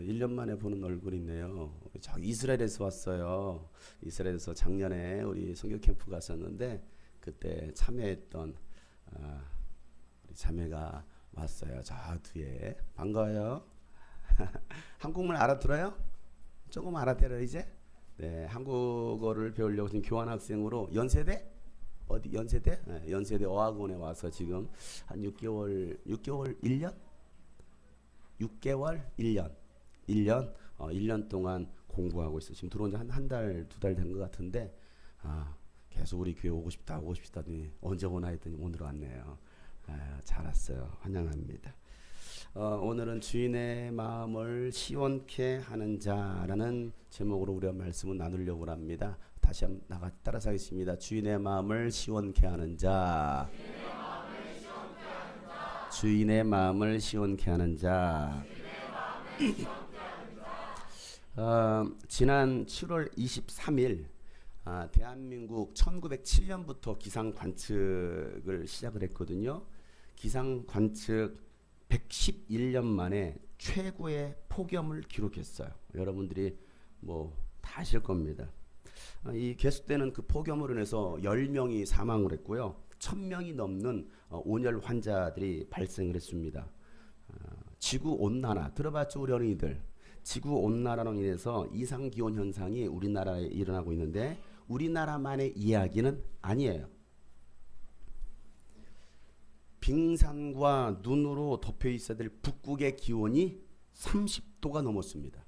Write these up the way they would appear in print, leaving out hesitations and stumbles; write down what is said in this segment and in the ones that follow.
1년 만에 보는 얼굴이네요. 저 이스라엘에서 왔어요. 이스라엘에서 작년에 우리 선교 캠프 갔었는데 그때 참여했던 우리 자매가 왔어요. 저 뒤에 반가워요. 한국말 알아들어요? 조금 알아들어요 이제? 네, 한국어를 배우려고 지금 교환학생으로 연세대? 어디 연세대? 네, 연세대 어학원에 와서 지금 한 6개월 1년? 6개월 1년 동안 공부하고 있어. 지금 들어온 지 한 달, 두 달 된 것 같은데 계속 우리 교회 오고 싶다 하더니 언제 오나 했더니 오늘 왔네요. 잘 왔어요. 환영합니다. 오늘은 주인의 마음을 시원케 하는 자라는 제목으로 우리가 말씀을 나누려고 합니다. 다시 한번 따라서 하겠습니다. 주인의 마음을 시원케 하는 자. 주인의 마음을 시원케 하는 자. 지난 7월 23일 대한민국 1907년부터 기상 관측을 시작을 했거든요. 기상 관측 111년 만에 최고의 폭염을 기록했어요. 여러분들이 뭐 다 아실 겁니다. 이 계속되는 그 폭염으로 인해서 10명이 사망을 했고요. 1000명이 넘는 온열 환자들이 발생을 했습니다. 지구온난화 들어봤죠 우리 어린이들? 지구온난화로 인해서 이상기온 현상이 우리나라에 일어나고 있는데 우리나라만의 이야기는 아니에요. 빙산과 눈으로 덮여 있어야 될 북극의 기온이 30도가 넘었습니다.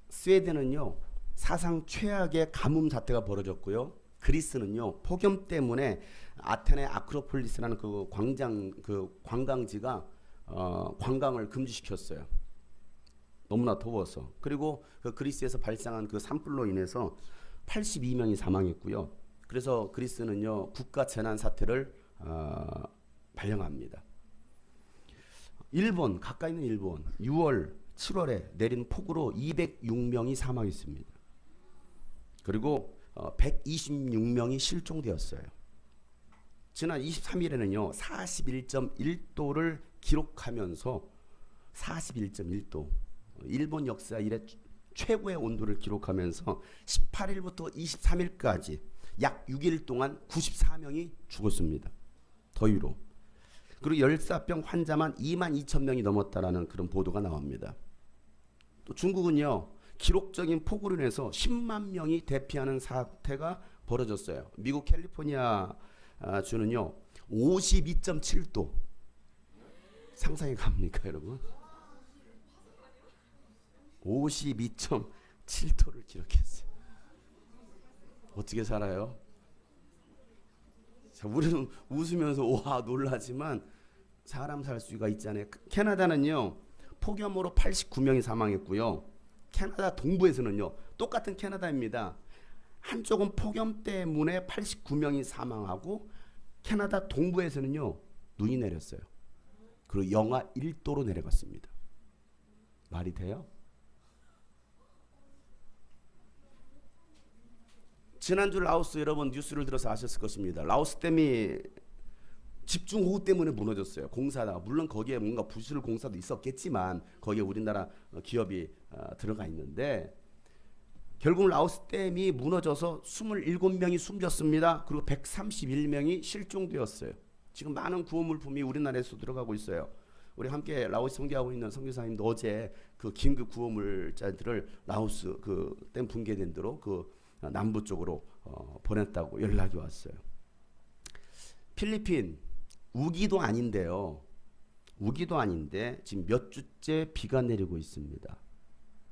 스웨덴은요 사상 최악의 가뭄 사태가 벌어졌고요. 그리스는요 폭염 때문에 아테네 아크로폴리스라는 그 관광지가 관광을 금지시켰어요. 너무나 더워서. 그리고 그 그리스에서 발생한 그 산불로 인해서 82명이 사망했고요. 그래서 그리스는요 국가 재난 사태를 발령합니다. 일본 가까이 있는 일본 6월 7월에 내린 폭우로 206명이 사망했습니다. 그리고 126명이 실종되었어요. 지난 23일에는요 41.1도를 기록하면서 41.1도 일본 역사 이래 최고의 온도를 기록하면서 18일부터 23일까지 약 6일 동안 94명이 죽었습니다. 더위로. 그리고 열사병 환자만 22,000명이 넘었다라는 그런 보도가 나옵니다. 또 중국은요 기록적인 폭우로 인해서 10만 명이 대피하는 사태가 벌어졌어요. 미국 캘리포니아 주는요 52.7도 상상이 갑니까 여러분? 52.7도를 기록했어요. 어떻게 살아요? 자, 우리는 웃으면서 와 놀라지만 사람 살 수가 있잖아요. 캐나다는요 폭염으로 89명이 사망했고요. 캐나다 동부에서는요 똑같은 캐나다입니다. 한쪽은 폭염 때문에 89명이 사망하고 캐나다 동부에서는요 눈이 내렸어요. 그리고 영하 1도로 내려갔습니다. 말이 돼요? 지난주 라오스 여러분 뉴스를 들어서 아셨을 것입니다. 라오스 댐이 집중호우 때문에 무너졌어요. 공사다가 물론 거기에 뭔가 부실 공사도 있었겠지만 거기에 우리나라 기업이 들어가 있는데 결국 라오스 댐이 무너져서 27명이 숨졌습니다. 그리고 131명이 실종되었어요. 지금 많은 구호물품이 우리나라에서 들어가고 있어요. 우리 함께 라오스 선교하고 있는 선교사님도 어제 그 긴급 구호물자들을 라오스 그 댐 붕괴된 대로 그 남부 쪽으로 보냈다고 연락이 왔어요. 필리핀 우기도 아닌데요. 우기도 아닌데 지금 몇 주째 비가 내리고 있습니다.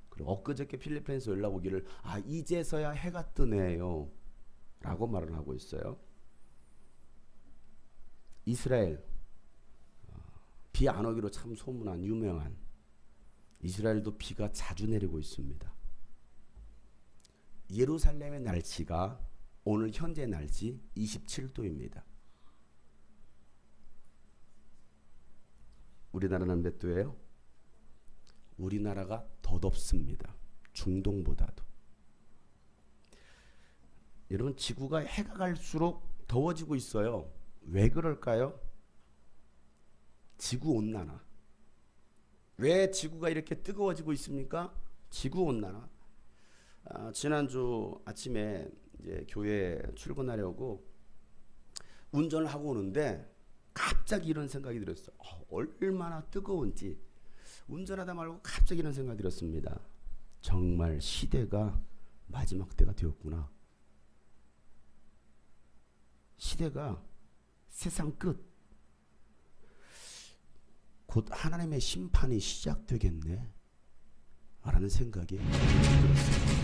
그리고 엊그저께 필리핀에서 연락 오기를 이제서야 해가 뜨네요 라고 말을 하고 있어요. 이스라엘 비 안 오기로 참 소문난 유명한 이스라엘도 비가 자주 내리고 있습니다. 예루살렘의 날씨가 오늘 현재 날씨 27도입니다. 우리나라는 몇 도예요? 우리나라가 더 덥습니다. 중동보다도. 여러분 지구가 해가 갈수록 더워지고 있어요. 왜 그럴까요? 지구온난화. 왜 지구가 이렇게 뜨거워지고 있습니까? 지구 온난화. 지난주 아침에 이제 교회 출근하려고 운전을 하고 오는데 갑자기 이런 생각이 들었어요. 얼마나 뜨거운지. 운전하다 말고 갑자기 이런 생각이 들었습니다. 정말 시대가 마지막 때가 되었구나. 시대가 세상 끝. 곧 하나님의 심판이 시작되겠네 라는 생각이 들었어요.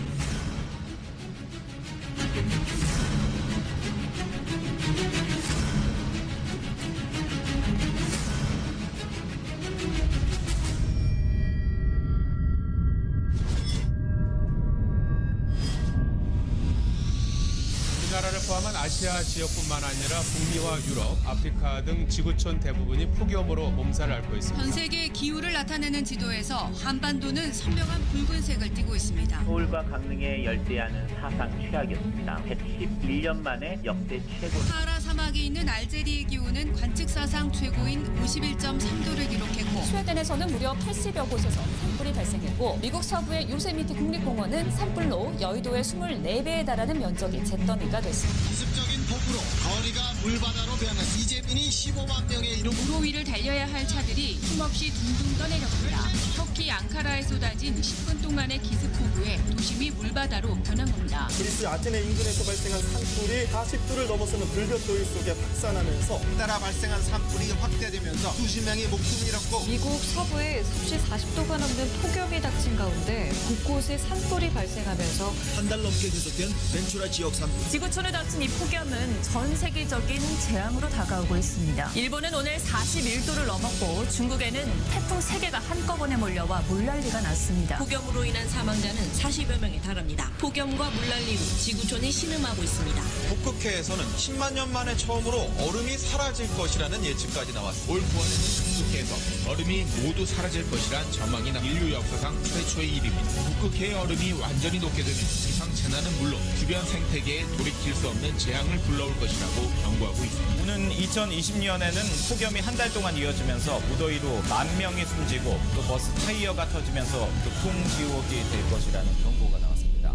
우리나라를 포함한 아시아 지역뿐만 아니라 북미와 유럽, 아프리카 등 지구촌 대부분이 폭염으로 몸살을 앓고 있습니다. 전 세계 기후를 나타내는 지도에서 한반도는 선명한 붉은색을 띠고 있습니다. 서울과 강릉의 열대야는 사상 최악이었습니다. 111년 만에 역대 최고. 사하라 사막이 있는 알제리의 기온은 관측 사상 최고인 51.3도를 기록했고 스웨덴에서는 무려 80여 곳에서 산불이 발생했고 미국 서부의 요세미티 국립공원은 산불로 여의도의 24배에 달하는 면적이 잿더미가 됐습니다. 기습적인 폭우로 거리가 물바다로 변한 이재민이 15만 명에 이르고 도로 위를 달려야 할 차들이 힘없이 둥둥 떠내렸습니다. 터키 앙카라에 쏟아진 10분 동안의 기습 폭우에 도심이 물바다로 변한 겁니다. 그리스 아테네 인근에서 발생한 산불이 40도를 넘어서는 불볕더위 속에 확산하면서 따라 발생한 산불이 확대되면서 수십 명이 목숨을 잃었고 미국 서부에 섭씨 40도가 넘는 폭염이 닥친 가운데 곳곳에 산불이 발생하면서 한 달 넘게 계속된 벤츄라 지역 산불. 지구촌에 닥친 이 폭염은 전 세계적인 재앙으로 다가오고 있습니다. 일본은 오늘 41도를 넘었고 중국에는 태풍 3개가 한꺼번에 몰려와 물난리가 났습니다. 폭염으로 인한 사망자는 40여 명에 달합니다. 폭염과 물난리 후 지구촌이 신음하고 있습니다. 북극해에서는 10만 년 만에 처음으로 얼음이 사라질 것이라는 예측까지 나왔습니다. 올 9월에는 북극해에서 얼음이 모두 사라질 것이란 전망이 나 인류 역사상 최초의 일입니다. 북극해의 얼음이 완전히 녹게 되면 기상 재난은 물론 주변 생태계에 돌이킬 수 없는 재앙을 불러올 것이라고 경고하고 있습니다. 오는 2020년에는 폭염이 한 달 동안 이어지면서 무더위로 10,000명이 숨지고 또 버스 타이어가 터지면서 교통지옥이 될 것이라는 경고가 나왔습니다.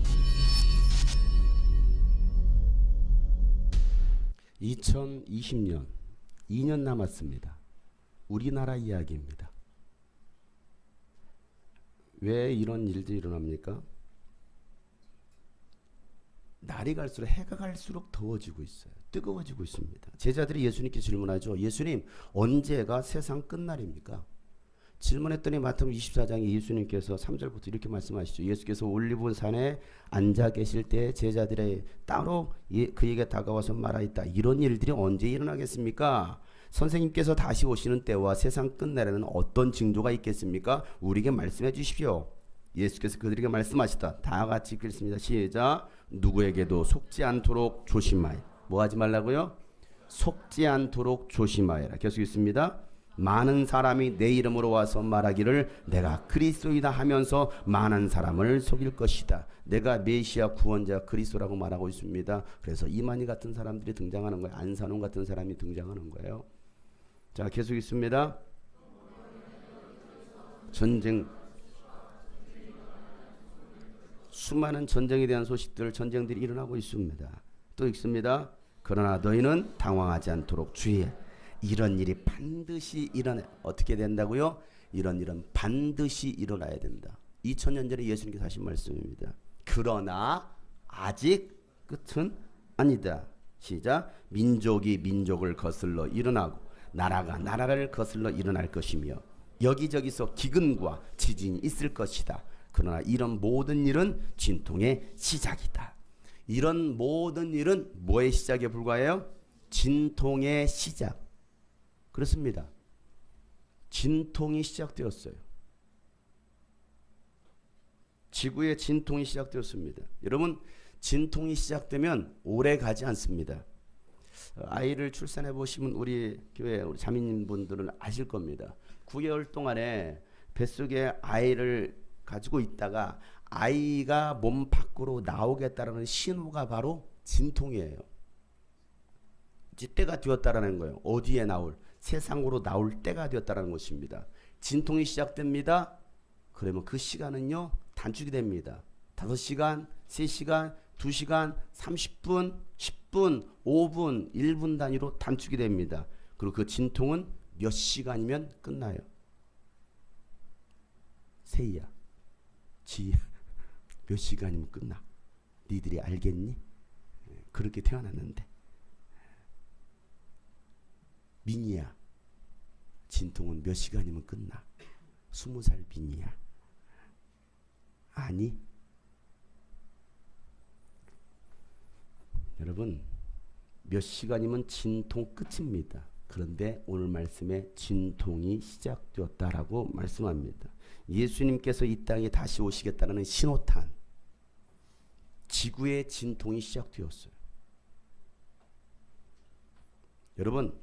2020년 2년 남았습니다. 우리나라 이야기입니다. 왜 이런 일들이 일어납니까? 날이 갈수록 해가 갈수록 더워지고 있어요. 뜨거워지고 있습니다. 제자들이 예수님께 질문하죠. 예수님, 언제가 세상 끝날입니까? 질문했더니 마태복음 24장에 예수님께서 3절부터 이렇게 말씀하시죠. 예수께서 올리브산에 앉아 계실 때 제자들의 따로 그에게 다가와서 말하였다. 이런 일들이 언제 일어나겠습니까? 선생님께서 다시 오시는 때와 세상 끝날에는 어떤 징조가 있겠습니까? 우리에게 말씀해 주십시오. 예수께서 그들에게 말씀하시다. 다 같이 읽겠습니다. 시작. 누구에게도 속지 않도록 조심하여. 뭐 하지 말라고요? 속지 않도록 조심하여라. 계속 있습니다. 많은 사람이 내 이름으로 와서 말하기를 내가 그리스도이다 하면서 많은 사람을 속일 것이다. 내가 메시아 구원자 그리스도라고 말하고 있습니다. 그래서 이만희 같은 사람들이 등장하는 거예요. 안산홍 같은 사람이 등장하는 거예요. 자, 계속 있습니다. 전쟁, 수많은 전쟁에 대한 소식들, 전쟁들이 일어나고 있습니다. 또 있습니다. 그러나 너희는 당황하지 않도록 주의해. 이런 일이 반드시 일어나. 어떻게 된다고요? 이런 일은 반드시 일어나야 된다. 2000년 전에 예수님께서 하신 말씀입니다. 그러나 아직 끝은 아니다. 시작. 민족이 민족을 거슬러 일어나고 나라가 나라를 거슬러 일어날 것이며 여기저기서 기근과 지진이 있을 것이다. 그러나 이런 모든 일은 진통의 시작이다. 이런 모든 일은 뭐의 시작에 불과해요? 진통의 시작. 그렇습니다. 진통이 시작되었어요. 지구의 진통이 시작되었습니다. 여러분, 진통이 시작되면 오래 가지 않습니다. 아이를 출산해 보시면 우리 교회 우리 자매님 분들은 아실 겁니다. 9개월 동안에 뱃속에 아이를 가지고 있다가 아이가 몸 밖으로 나오겠다라는 신호가 바로 진통이에요. 이제 때가 되었다라는 거예요. 어디에 나올? 세상으로 나올 때가 되었다라는 것입니다. 진통이 시작됩니다. 그러면 그 시간은요 단축이 됩니다. 5시간, 3시간, 2시간, 30분, 10분, 5분, 1분 단위로 단축이 됩니다. 그리고 그 진통은 몇 시간이면 끝나요? 세희야, 지희야, 몇 시간이면 끝나? 니들이 알겠니? 그렇게 태어났는데. 민희야, 진통은 몇 시간이면 끝나? 20살 민희야. 아니? 여러분, 몇 시간이면 진통 끝입니다. 그런데 오늘 말씀에 진통이 시작되었다라고 말씀합니다. 예수님께서 이 땅에 다시 오시겠다는 신호탄, 지구의 진통이 시작되었어요. 여러분,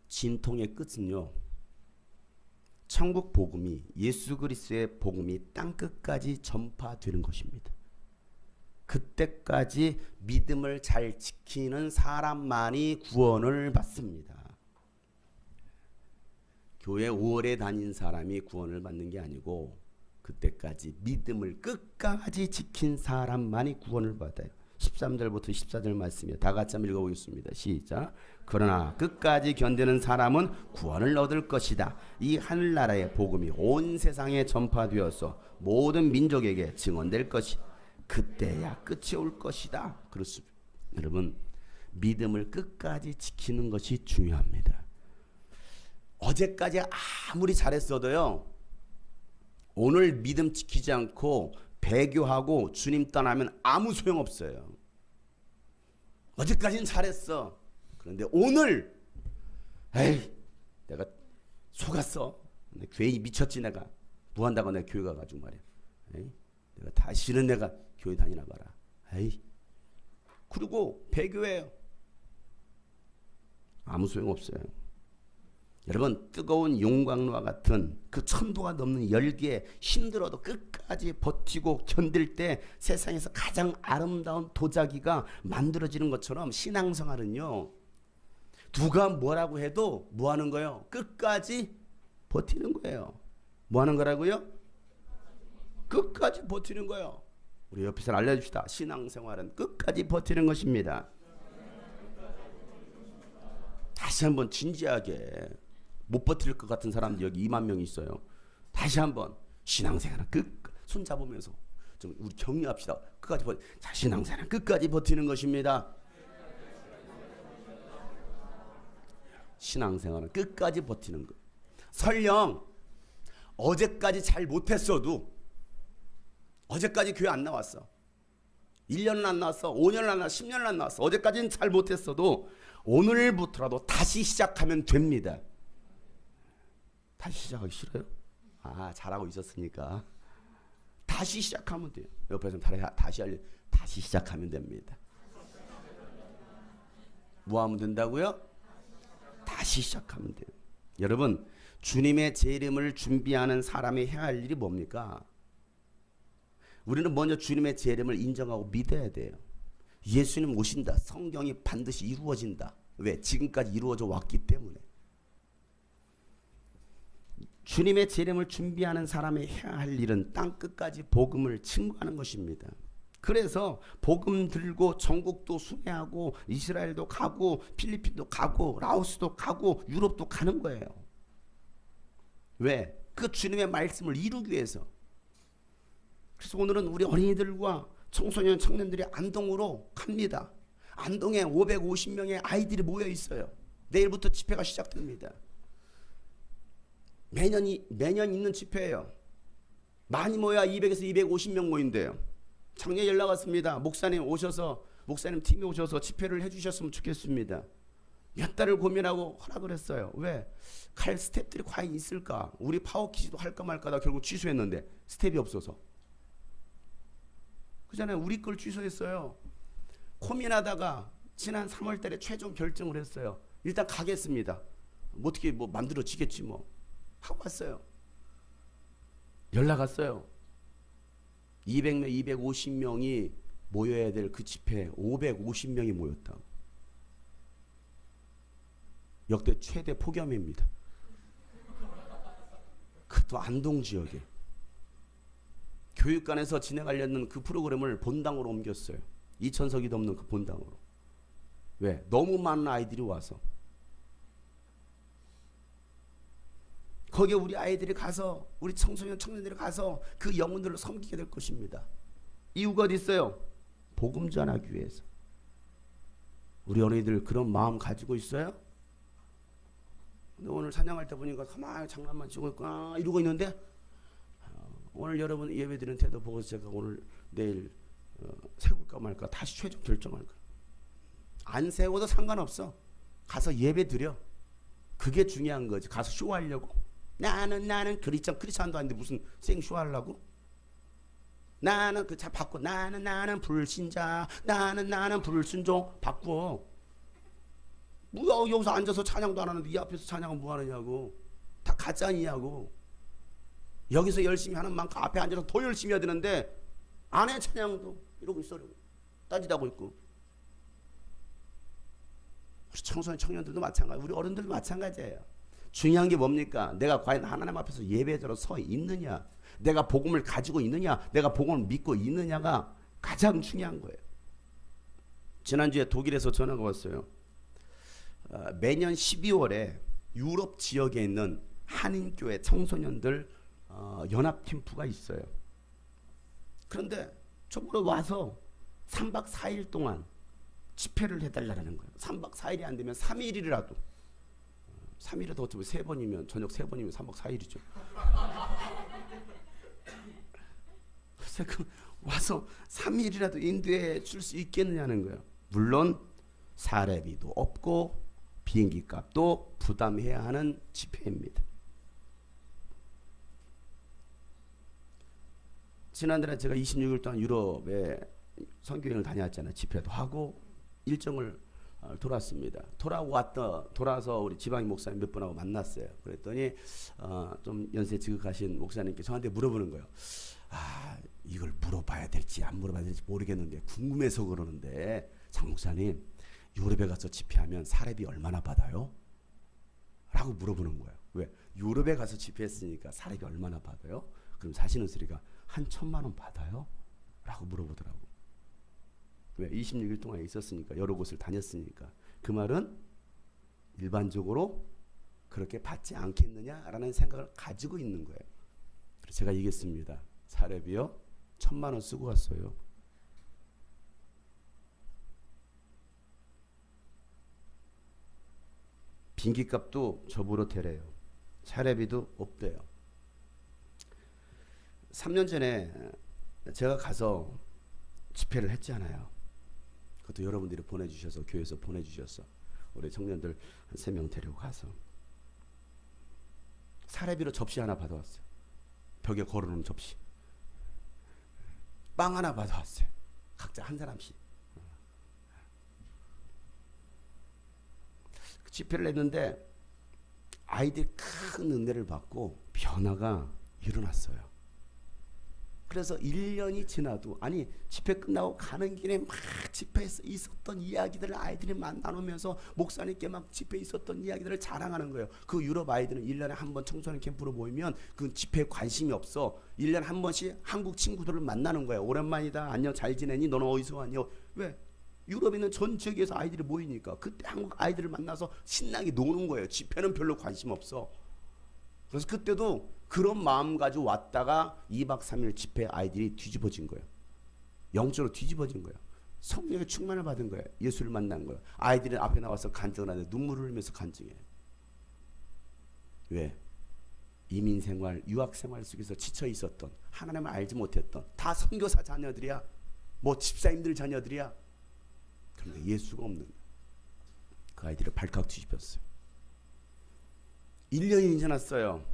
진통의 끝은요, 천국 복음이, 예수 그리스도의 복음이 땅끝까지 전파되는 것입니다. 그때까지 믿음을 잘 지키는 사람만이 구원을 받습니다. 교회 오래 다닌 사람이 구원을 받는 게 아니고 그때까지 믿음을 끝까지 지킨 사람만이 구원을 받아요. 13절부터 14절 말씀이에요. 다 같이 한번 읽어보겠습니다. 시작. 그러나 끝까지 견디는 사람은 구원을 얻을 것이다. 이 하늘나라의 복음이 온 세상에 전파되어서 모든 민족에게 증언될 것이다. 그때야 끝이 올 것이다. 그렇습니다. 여러분, 믿음을 끝까지 지키는 것이 중요합니다. 어제까지 아무리 잘했어도요, 오늘 믿음 지키지 않고 배교하고 주님 떠나면 아무 소용없어요. 어제까지는 잘했어. 그런데 오늘 에이, 내가 속았어. 괜히 미쳤지. 내가 뭐 한다고 내가 교회 가가지고 말이야. 에이, 내가 다시는 내가 교회 다니나 봐라. 에이. 그리고 배교해요. 아무 소용없어요. 여러분, 뜨거운 용광로와 같은 그 천도가 넘는 열기에 힘들어도 끝까지 버티고 견딜 때 세상에서 가장 아름다운 도자기가 만들어지는 것처럼 신앙생활은요, 누가 뭐라고 해도 뭐 하는 거예요? 끝까지 버티는 거예요. 뭐 하는 거라고요? 끝까지 버티는 거예요. 우리 옆에 사람 알려줍시다. 신앙생활은 끝까지 버티는 것입니다. 다시 한번 진지하게, 못 버틸 것 같은 사람들 여기 2만 명이 있어요. 다시 한번 신앙생활은 손 잡으면서 좀 우리 격려합시다. 끝까지 자, 신앙생활은 끝까지 버티는 것입니다. 신앙생활은 끝까지 버티는 것. 설령 어제까지 잘 못했어도, 어제까지 교회 안 나왔어, 1년은 안 나왔어, 5년은 안 나왔어, 10년은 안 나왔어, 어제까지는 잘 못했어도 오늘부터라도 다시 시작하면 됩니다. 다시 시작하기 싫어요? 아, 잘하고 있었으니까 다시 시작하면 돼요. 옆에서 다시 시작하면 됩니다. 뭐 하면 된다고요? 다시 시작하면 돼요. 여러분, 주님의 재림을 준비하는 사람이 해야 할 일이 뭡니까? 우리는 먼저 주님의 재림을 인정하고 믿어야 돼요. 예수님 오신다. 성경이 반드시 이루어진다. 왜? 지금까지 이루어져 왔기 때문에. 주님의 재림을 준비하는 사람이 해야 할 일은 땅끝까지 복음을 증거하는 것입니다. 그래서 복음 들고 전국도 순회하고 이스라엘도 가고 필리핀도 가고 라오스도 가고 유럽도 가는 거예요. 왜? 그 주님의 말씀을 이루기 위해서. 그래서 오늘은 우리 어린이들과 청소년 청년들이 안동으로 갑니다. 안동에 550명의 아이들이 모여 있어요. 내일부터 집회가 시작됩니다. 매년 있는 집회예요. 많이 모여야 200에서 250명 모인대요. 작년에 연락 왔습니다. 목사님 팀이 오셔서 집회를 해주셨으면 좋겠습니다. 몇 달을 고민하고 허락을 했어요. 왜? 갈 스텝들이 과연 있을까? 우리 파워키즈도 할까 말까 다 결국 취소했는데 스텝이 없어서. 그전에 우리 걸 취소했어요. 고민하다가 지난 3월 달에 최종 결정을 했어요. 일단 가겠습니다. 어떻게 만들어지겠지 뭐. 하고 왔어요. 연락 왔어요. 200명, 250명이 모여야 될 그 집회에 550명이 모였다. 역대 최대 폭염입니다. 그것도 안동 지역에 교육관에서 진행하려는 그 프로그램을 본당으로 옮겼어요. 2,000석이 넘는 그 본당으로. 왜? 너무 많은 아이들이 와서. 거기에 우리 아이들이 가서, 우리 청소년 청년들이 가서 그 영혼들을 섬기게 될 것입니다. 이유가 어디 있어요? 복음 전하기 위해서. 우리 어린이들 그런 마음 가지고 있어요? 근데 오늘 찬양할 때 보니까 가만히 장난만 치고 있고 이러고 있는데, 오늘 여러분 예배 드리는 태도 보고서 제가 오늘 내일 세울까 말까 다시 최종 결정할 거예요. 안 세워도 상관없어. 가서 예배 드려. 그게 중요한 거지. 가서 쇼하려고. 나는 크리스찬도 아닌데 무슨 생쇼 하려고? 나는 그 자 바꿔. 나는 불신자. 나는 불순종. 바꿔. 뭐야, 여기서 앉아서 찬양도 안 하는데 이 앞에서 찬양은 뭐 하느냐고. 다 가짜냐고. 여기서 열심히 하는 만큼 앞에 앉아서 더 열심히 해야 되는데 안 해 찬양도. 이러고 있어. 따지다고 있고. 우리 청소년 청년들도 마찬가지, 우리 어른들도 마찬가지예요. 중요한 게 뭡니까? 내가 과연 하나님 앞에서 예배자로 서 있느냐, 내가 복음을 가지고 있느냐, 내가 복음을 믿고 있느냐가 가장 중요한 거예요. 지난주에 독일에서 전화가 왔어요. 매년 12월에 유럽 지역에 있는 한인교회 청소년들 연합 캠프가 있어요. 그런데 저보러 와서 3박 4일 동안 집회를 해달라는 거예요. 3박 4일이 안 되면 3일이라도. 3일이라도 어쩌면 3번이면, 저녁 3번이면 3박 4일이죠. 그래서 와서 3일이라도 인도해 줄 수 있겠느냐는 거예요. 물론 사례비도 없고 비행기 값도 부담해야 하는 집회입니다. 지난달에 제가 26일 동안 유럽에 선교여행을 다녀왔잖아요. 집회도 하고 일정을 돌았습니다. 돌아서 우리 지방의 목사님 몇 분하고 만났어요. 그랬더니 좀 연세 지극하신 목사님께 저한테 물어보는 거예요. 이걸 물어봐야 될지 안 물어봐야 될지 모르겠는데 궁금해서 그러는데, 장 목사님, 유럽에 가서 집회하면 사례비 얼마나 받아요? 라고 물어보는 거예요. 왜? 유럽에 가서 집회했으니까 사례비 얼마나 받아요? 그럼 사시는 소리가 한 1,000만 원 받아요? 라고 물어보더라고. 왜? 26일 동안 있었으니까, 여러 곳을 다녔으니까. 그 말은 일반적으로 그렇게 받지 않겠느냐라는 생각을 가지고 있는 거예요. 그래서 제가 얘기했습니다. 사례비요? 1,000만 원 쓰고 왔어요. 비행기값도 저보러 대래요. 사례비도 없대요. 3년 전에 제가 가서 집회를 했잖아요. 그것도 여러분들이 보내주셔서, 교회에서 보내주셔서 우리 청년들 한 3명 데리고 가서 사례비로 접시 하나 받아왔어요. 벽에 걸어놓은 접시. 빵 하나 받아왔어요. 각자 한 사람씩. 그 집회를 했는데 아이들이 큰 은혜를 받고 변화가 일어났어요. 그래서 1년이 지나도, 아니 집회 끝나고 가는 길에 막 집회에서 있었던 이야기들을 아이들이 막 나누면서 목사님께 막 집회에 있었던 이야기들을 자랑하는 거예요. 그 유럽 아이들은 1년에 한 번 청소년 캠프로 모이면 그 집회에 관심이 없어. 1년에 한 번씩 한국 친구들을 만나는 거예요. 오랜만이다. 안녕, 잘 지내니? 너는 어디서 왔니? 왜? 유럽에 있는 전 지역에서 아이들이 모이니까 그때 한국 아이들을 만나서 신나게 노는 거예요. 집회는 별로 관심 없어. 그래서 그때도 그런 마음 가지고 왔다가 2박 3일 집회 아이들이 뒤집어진 거예요. 영적으로 뒤집어진 거예요. 성령의 충만을 받은 거예요. 예수를 만난 거예요. 아이들은 앞에 나와서 간증을 하는데 눈물을 흘리면서 간증해요. 왜? 이민 생활, 유학 생활 속에서 지쳐 있었던, 하나님을 알지 못했던, 다 선교사 자녀들이야. 뭐 집사님들 자녀들이야. 그런데 예수가 없는 거예요. 그 아이들을 발칵 뒤집혔어요. 1년이 지났어요.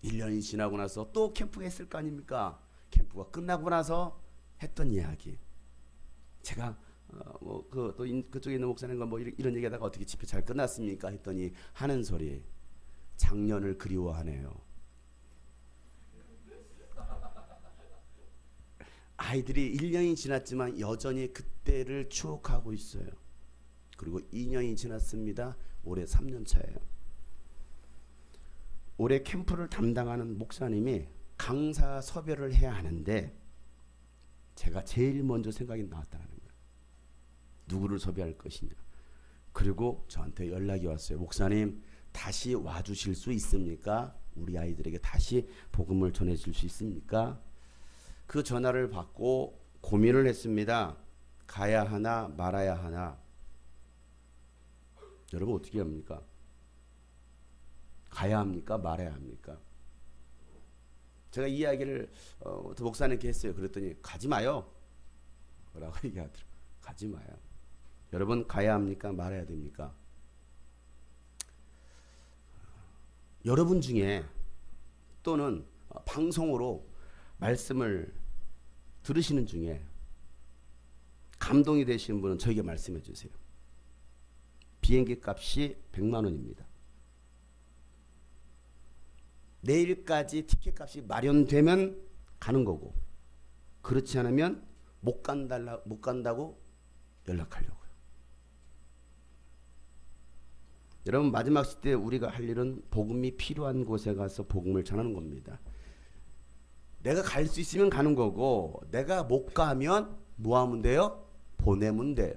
1년이 지나고 나서 또 캠프가 했을 거 아닙니까? 캠프가 끝나고 나서 했던 이야기. 제가 그쪽에 있는 목사님과 뭐 이런 얘기하다가 어떻게 집회 잘 끝났습니까? 했더니 하는 소리, 작년을 그리워하네요. 아이들이 1년이 지났지만 여전히 그때를 추억하고 있어요. 그리고 2년이 지났습니다. 올해 3년 차예요. 올해 캠프를 담당하는 목사님이 강사 섭외를 해야 하는데 제가 제일 먼저 생각이 나왔다는 거예요. 누구를 섭외할 것이냐. 그리고 저한테 연락이 왔어요. 목사님 다시 와주실 수 있습니까? 우리 아이들에게 다시 복음을 전해줄 수 있습니까? 그 전화를 받고 고민을 했습니다. 가야 하나 말아야 하나. 여러분 어떻게 합니까? 가야 합니까? 말아야 합니까? 제가 이 이야기를 목사님께 했어요. 그랬더니 가지 마요 라고 얘기하더라고요. 가지 마요. 여러분 가야 합니까? 말아야 됩니까? 여러분 중에 또는 방송으로 말씀을 들으시는 중에 감동이 되시는 분은 저에게 말씀해 주세요. 비행기 값이 100만 원입니다. 내일까지 티켓 값이 마련되면 가는 거고 그렇지 않으면 못 간다고 연락하려고요. 여러분 마지막 시대에 우리가 할 일은 복음이 필요한 곳에 가서 복음을 전하는 겁니다. 내가 갈 수 있으면 가는 거고 내가 못 가면 뭐 하면 돼요? 보내면 돼요.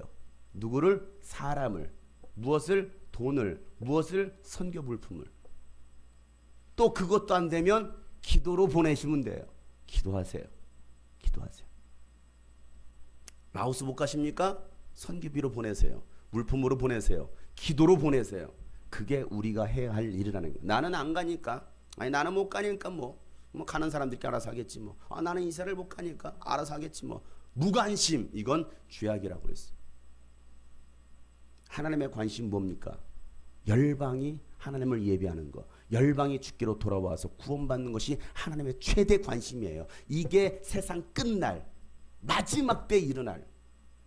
누구를? 사람을. 무엇을? 돈을. 무엇을? 선교 물품을. 또 그것도 안 되면 기도로 보내시면 돼요. 기도하세요. 기도하세요. 라오스 못 가십니까? 선교비로 보내세요. 물품으로 보내세요. 기도로 보내세요. 그게 우리가 해야 할 일이라는 거예요. 나는 안 가니까, 아니 나는 못 가니까 뭐 가는 사람들이 알아서 하겠지 뭐. 아 나는 이사를 못 가니까 알아서 하겠지 뭐. 무관심, 이건 죄악이라고 그랬어요. 하나님의 관심 뭡니까? 열방이 하나님을 예배하는 거, 열방이 주께로 돌아와서 구원받는 것이 하나님의 최대 관심이에요. 이게 세상 끝날 마지막 때 일어날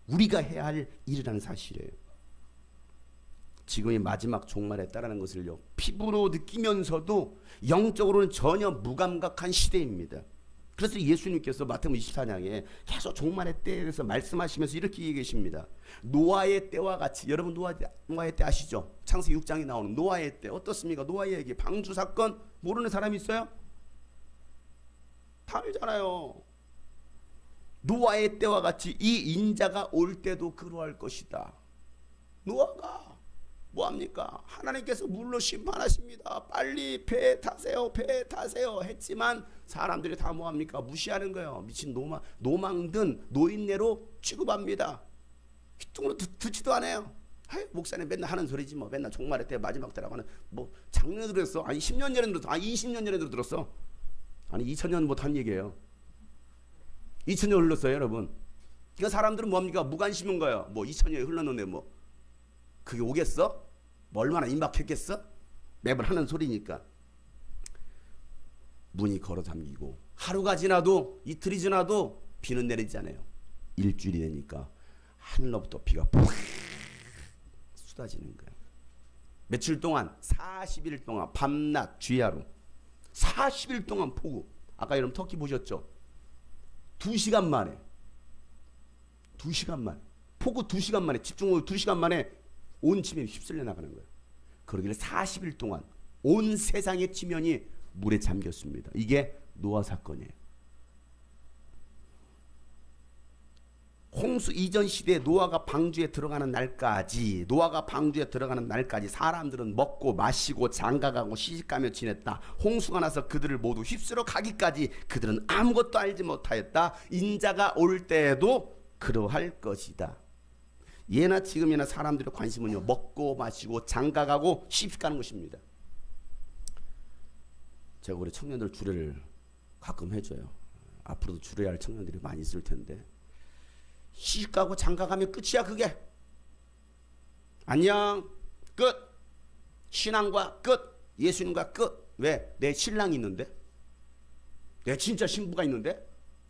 우리가 해야 할 일이라는 사실이에요. 지금의 마지막 종말에 따르는 것을요 피부로 느끼면서도 영적으로는 전혀 무감각한 시대입니다. 그래서 예수님께서 마태복음 24장에 계속 종말의 때에 대해서 말씀하시면서 이렇게 얘기해 계십니다. 노아의 때와 같이, 여러분 노아의 때 아시죠? 창세기 6장에 나오는 노아의 때 어떻습니까? 노아의 얘기, 방주 사건 모르는 사람 있어요? 다 알잖아요. 노아의 때와 같이 이 인자가 올 때도 그러할 것이다. 노아가 뭐합니까? 하나님께서 물로 심판하십니다. 빨리 배 타세요, 배 타세요 했지만 사람들이 다 뭐합니까? 무시하는 거예요. 미친 노망든 노인네로 취급합니다. 휘뚱으로 듣지도 않아요. 아유, 목사님 맨날 하는 소리지 뭐. 맨날 종말의 때 마지막 때라고 하는 뭐 작년에 들었어. 아니 10년 전에 들었어. 아니 20년 전에 들었어. 아니 2000년 못한 얘기예요. 2000년 흘렀어요, 여러분. 그러니까 사람들은 뭡니까? 무관심인 거예요. 뭐 2000년이 흘렀는데 뭐 그게 오겠어? 뭐 얼마나 임박했겠어? 매번 하는 소리니까. 문이 걸어 잠기고 하루가 지나도 이틀이 지나도 비는 내리지 않아요. 일주일이 되니까 하늘로부터 비가 푹 쏟아지는 거예요. 며칠 동안 40일 동안 밤낮 주야로 40일 동안 폭우. 아까 여러분 터키 보셨죠? 2시간 만에 폭우 2시간 만에 집중호우 2시간 만에 온 지면이 휩쓸려 나가는 거예요. 그러기를 40일 동안 온 세상의 지면이 물에 잠겼습니다. 이게 노아 사건이에요. 홍수 이전 시대에 노아가 방주에 들어가는 날까지 사람들은 먹고 마시고 장가가고 시집가며 지냈다. 홍수가 나서 그들을 모두 휩쓸어 가기까지 그들은 아무것도 알지 못하였다. 인자가 올 때에도 그러할 것이다. 예나 지금이나 사람들의 관심은요 먹고 마시고 장가가고 시집가는 것입니다. 제가 우리 청년들 주례를 가끔 해줘요. 앞으로도 주례할 할 청년들이 많이 있을 텐데 시집가고 장가가면 끝이야. 그게 안녕 끝. 신앙과 끝. 예수님과 끝. 왜? 내 신랑이 있는데, 내 진짜 신부가 있는데.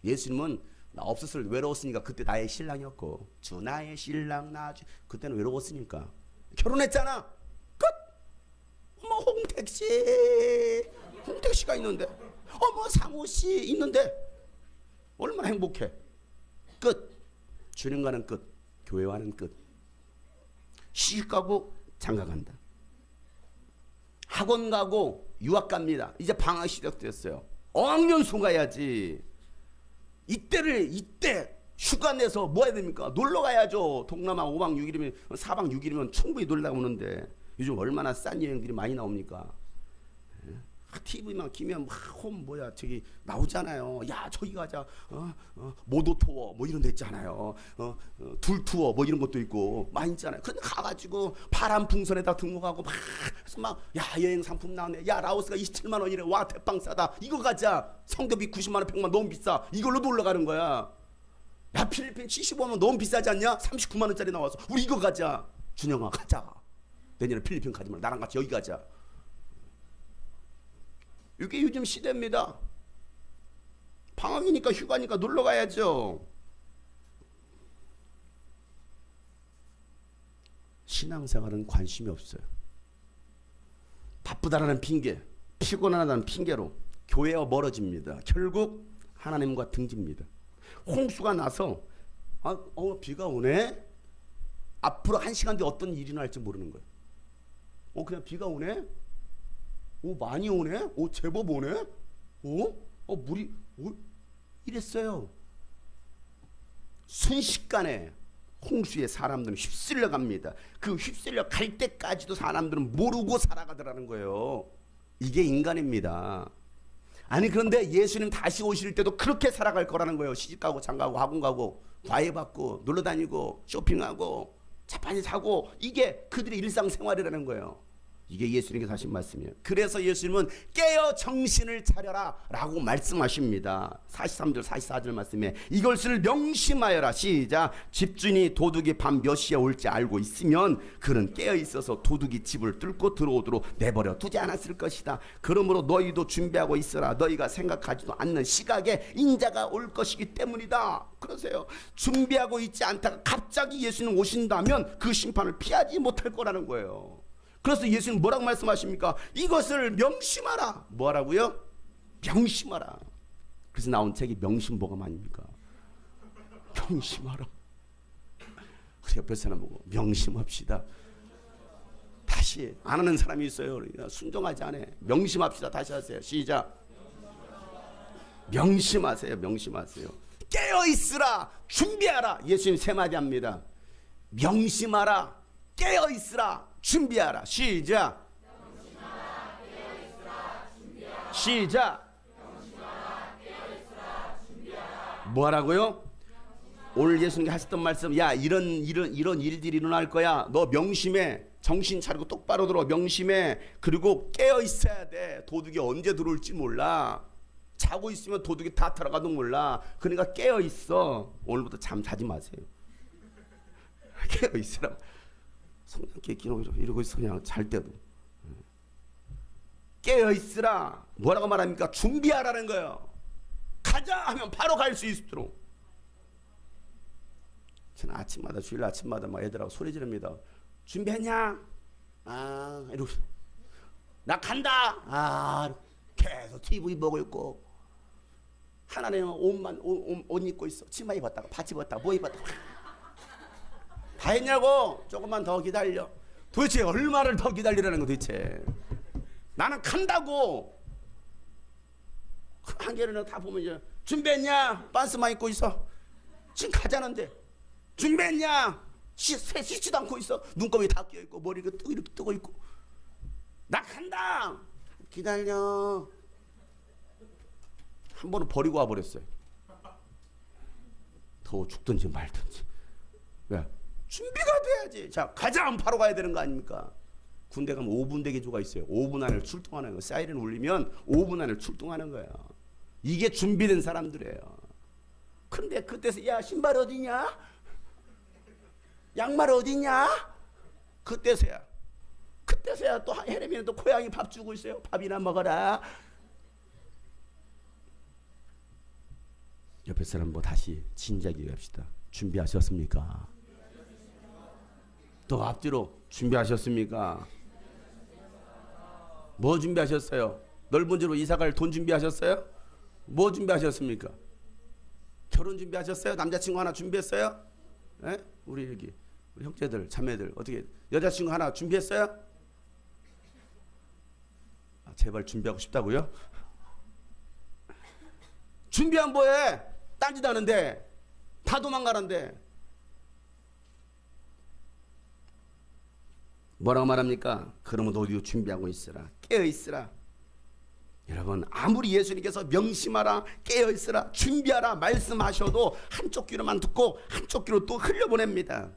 예수님은 나 없었을 때 외로웠으니까 그때 나의 신랑이었고, 주 나의 신랑 나주 그때는 외로웠으니까 결혼했잖아. 끝. 어머 홍택씨가 있는데, 어머 상우씨 있는데 얼마나 행복해. 끝. 주님과는 끝. 교회와는 끝. 시집 가고 장가 간다. 학원 가고 유학 갑니다. 이제 방학 시작됐어요. 어학연수 가야지. 이때 휴가 내서 뭐 해야 됩니까? 놀러 가야죠. 동남아 5박 6일이면 4박 6일이면 충분히 놀다 오는데 요즘 얼마나 싼 여행들이 많이 나옵니까? TV만 키면 저기 나오잖아요. 야 저기 가자. 모도 투어 뭐 이런 데 있잖아요. 둘 투어 뭐 이런 것도 있고 많이 있잖아요. 그런데 가가지고 바람 풍선에다 등록하고 막 야 여행 상품 나오네. 야 라오스가 27만 원이래. 와 대빵 싸다. 이거 가자. 성교비 90만 원 100만 원 너무 비싸. 이걸로 놀러 가는 거야. 야 필리핀 75만 너무 비싸지 않냐? 39만 원짜리 나와서 우리 이거 가자. 준영아 가자. 내년에 필리핀 가지 말고 나랑 같이 여기 가자. 이게 요즘 시대입니다. 방학이니까 휴가니까 놀러 가야죠. 신앙생활은 관심이 없어요. 바쁘다라는 핑계, 피곤하다는 핑계로 교회와 멀어집니다. 결국 하나님과 등집니다. 홍수가 나서 비가 오네? 앞으로 1시간 뒤에 어떤 일이 날지 모르는 거예요. 그냥 비가 오네? 많이 오네? 제법 오네? 물이 이랬어요. 순식간에 홍수에 사람들은 휩쓸려 갑니다. 그 휩쓸려 갈 때까지도 사람들은 모르고 살아가더라는 거예요. 이게 인간입니다. 아니 그런데 예수님 다시 오실 때도 그렇게 살아갈 거라는 거예요. 시집가고 장가고 학원 가고 과외 받고 놀러 다니고 쇼핑하고 자판이 사고 이게 그들의 일상생활이라는 거예요. 이게 예수님께서 하신 말씀이에요. 그래서 예수님은 깨어 정신을 차려라 라고 말씀하십니다. 43절 44절 말씀에 이것을 명심하여라. 시작. 집주인이 도둑이 밤 몇 시에 올지 알고 있으면 그는 깨어 있어서 도둑이 집을 뚫고 들어오도록 내버려 두지 않았을 것이다. 그러므로 너희도 준비하고 있어라. 너희가 생각하지도 않는 시각에 인자가 올 것이기 때문이다. 그러세요. 준비하고 있지 않다가 갑자기 예수님 오신다면 그 심판을 피하지 못할 거라는 거예요. 그래서 예수님 뭐라고 말씀하십니까? 이것을 명심하라. 뭐라고요? 명심하라. 그래서 나온 책이 명심보감 아닙니까? 명심하라. 우리 옆에 사람 보고 명심합시다. 다시 안 하는 사람이 있어요. 순종하지 않아. 명심합시다. 다시 하세요. 시작. 명심하세요. 명심하세요. 깨어있으라. 준비하라. 예수님 세 마디 합니다. 명심하라. 깨어있으라. 준비하라. 시작. 시작. 뭐하라고요? 오늘 예수님이 하셨던 말씀, 야 이런 일들이 일어날 거야. 너 명심해. 정신 차리고 똑바로 들어. 명심해. 그리고 깨어 있어야 돼. 도둑이 언제 들어올지 몰라. 자고 있으면 도둑이 다 들어가도 몰라. 그러니까 깨어 있어. 오늘부터 잠 자지 마세요. 깨어 있으라. 성냥개 끼고 이러고 있어. 그냥 잘 때도 깨어 있으라. 뭐라고 말합니까? 준비하라는 거예요. 가자 하면 바로 갈 수 있도록. 저는 아침마다 주일 아침마다 막 애들하고 소리 지릅니다. 준비했냐? 이러고 나 간다. 계속 TV 보고 있고 하나는 옷 입고 있어. 치마 입었다가 바지 입었다가 뭐 입었다가 다 했냐고? 조금만 더 기다려. 도대체 얼마를 더 기다리라는 거 도대체. 나는 간다고. 한겨레는 다 보면 이제 준비했냐? 반스만 입고 있어. 지금 가자는데 준비했냐? 씻지도 않고 있어. 눈곱이 다 끼어있고 머리가 이렇게 뜨고 있고. 나 간다. 기다려. 한 번은 버리고 와버렸어요. 더워 죽든지 말든지. 왜? 준비가 돼야지. 자 가자 하면 바로 가야 되는 거 아닙니까? 군대 가면 5분 대기조가 있어요. 5분 안에 출동하는 거. 사이렌 울리면 5분 안에 출동하는 거야. 이게 준비된 사람들이에요. 근데 그때서 야 신발 어디냐? 양말 어디냐? 그때서야 또 헤레미는 또 고양이 밥 주고 있어요. 밥이나 먹어라. 옆에 사람 뭐 다시 진지하게 얘기합시다. 준비하셨습니까? 또 앞뒤로 준비하셨습니까? 뭐 준비하셨어요? 넓은 집으로 이사갈 돈 준비하셨어요? 뭐 준비하셨습니까? 결혼 준비하셨어요? 남자친구 하나 준비했어요? 에? 우리 여기 우리 형제들 자매들 어떻게 여자친구 하나 준비했어요? 제발 준비하고 싶다고요? 준비한 뭐해? 딴짓 하는데 다 도망가는데 뭐라고 말합니까? 그러면 너도 준비하고 있으라, 깨어 있으라. 여러분, 아무리 예수님께서 명심하라, 깨어 있으라, 준비하라 말씀하셔도 한쪽 귀로만 듣고 한쪽 귀로 또 흘려보냅니다.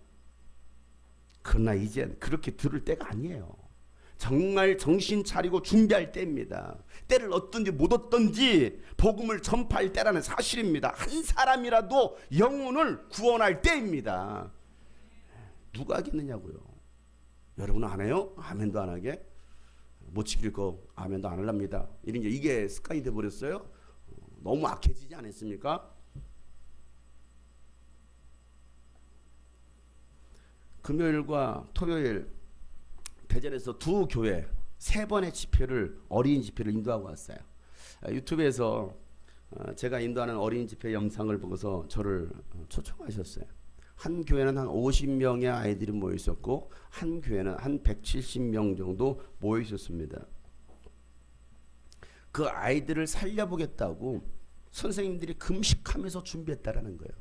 그러나 이젠 그렇게 들을 때가 아니에요. 정말 정신 차리고 준비할 때입니다. 때를 얻든지 못 얻든지 복음을 전파할 때라는 사실입니다. 한 사람이라도 영혼을 구원할 때입니다. 누가 하겠느냐고요. 여러분은 안 해요? 아멘도 안 하게? 못 지킬 거 아멘도 안 하랍니다. 이게 습관이 돼버렸어요. 너무 악해지지 않았습니까? 금요일과 토요일 대전에서 두 교회 3번의 집회를, 어린이 집회를 인도하고 왔어요. 유튜브에서 제가 인도하는 어린이 집회 영상을 보고서 저를 초청하셨어요. 한 교회는 한 50명의 아이들이 모여 있었고 한 교회는 한 170명 정도 모여 있었습니다. 그 아이들을 살려보겠다고 선생님들이 금식하면서 준비했다라는 거예요.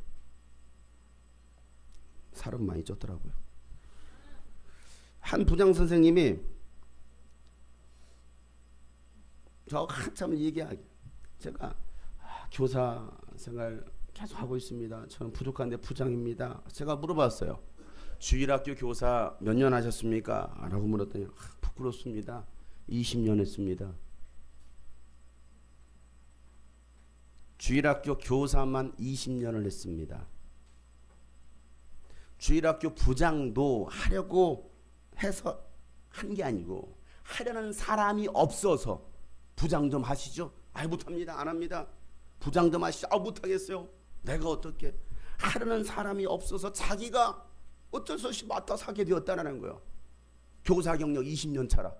살은 많이 쪘더라고요. 한 부장 선생님이 저 한참 얘기하기, 제가 교사 생활 계속 하고 있습니다. 저는 부족한데 부장입니다. 제가 물어봤어요. 주일학교 교사 몇 년 하셨습니까? 라고 물었더니 부끄럽습니다. 20년 했습니다. 주일학교 교사만 20년을 했습니다. 주일학교 부장도 하려고 해서 한 게 아니고 하려는 사람이 없어서 부장 좀 하시죠. 못합니다. 안 합니다. 부장 좀 하시죠. 못하겠어요. 내가 어떻게? 하려는 사람이 없어서 자기가 어쩔 수 없이 맡아서 하게 되었다는 거예요. 교사 경력 20년 차라.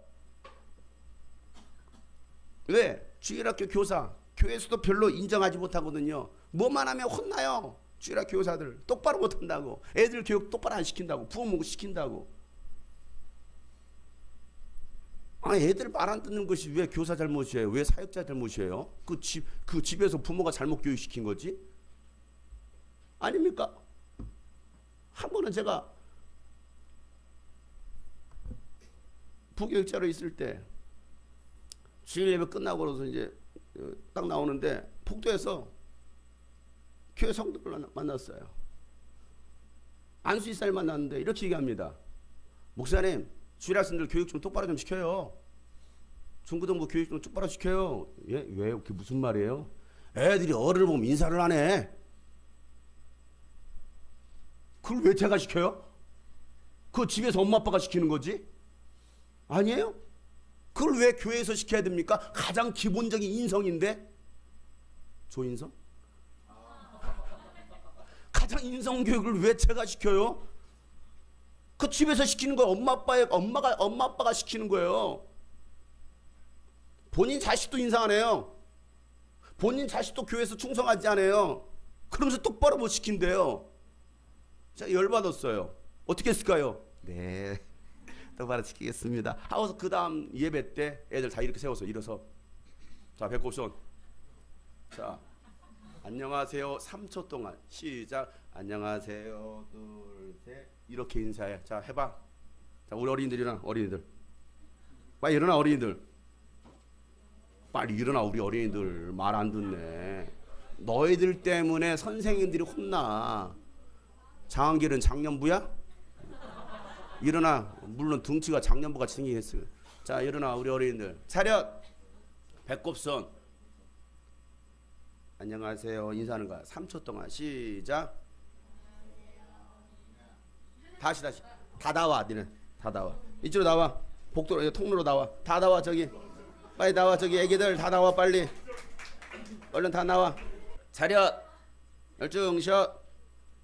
왜? 주일학교 교사 교회에서도 별로 인정하지 못하거든요. 뭐만 하면 혼나요. 주일학교 교사들 똑바로 못한다고, 애들 교육 똑바로 안 시킨다고, 부모 시킨다고. 애들 말 안 듣는 것이 왜 교사 잘못이에요? 왜 사역자 잘못이에요? 그 집에서 부모가 잘못 교육시킨 거지? 아닙니까? 한 번은 제가 부교육자로 있을 때 주일 예배 끝나고 나서 이제 딱 나오는데 복도에서 교회 성도를 만났어요. 안수이사를 만났는데 이렇게 얘기합니다. 목사님, 주일 학생들 교육 좀 똑바로 좀 시켜요. 중고등부 교육 좀 똑바로 시켜요. 예? 왜? 그게 무슨 말이에요? 애들이 어른을 보면 인사를 안 해. 그걸 왜 제가 시켜요? 그거 집에서 엄마 아빠가 시키는 거지? 아니에요? 그걸 왜 교회에서 시켜야 됩니까? 가장 기본적인 인성인데? 조인성? 가장 인성 교육을 왜 제가 시켜요? 그 집에서 시키는 거예요. 엄마 아빠가 시키는 거예요. 본인 자식도 인상 안 해요. 본인 자식도 교회에서 충성하지 않아요. 그러면서 똑바로 못 시킨대요. 제가 열받았어요. 어떻게 했을까요? 네, 똑바로 시키겠습니다 하고서 그 다음 예배 때 애들 다 이렇게 세워서 일어서, 자, 배꼽 손, 자, 안녕하세요 3초 동안 시작. 안녕하세요 둘 셋 이렇게 인사해. 자, 해봐. 자, 우리 어린이들 일어나. 어린이들 빨리 일어나. 어린이들 빨리 일어나. 우리 어린이들 말 안 듣네. 너희들 때문에 선생님들이 혼나. 장한길은 작년부야? 일어나. 물론 등치가 작년부 같이 생기겠어. 자, 일어나. 우리 어린이들 차렷. 배꼽손. 안녕하세요 인사하는 거야. 3초 동안 시작. 다시 다 나와. 니는 다 나와. 이쪽으로 나와. 복도로, 통로로 나와. 다 나와. 저기 빨리 나와. 저기 애기들 다 나와. 빨리 얼른 다 나와. 차렷. 열중 쉬어.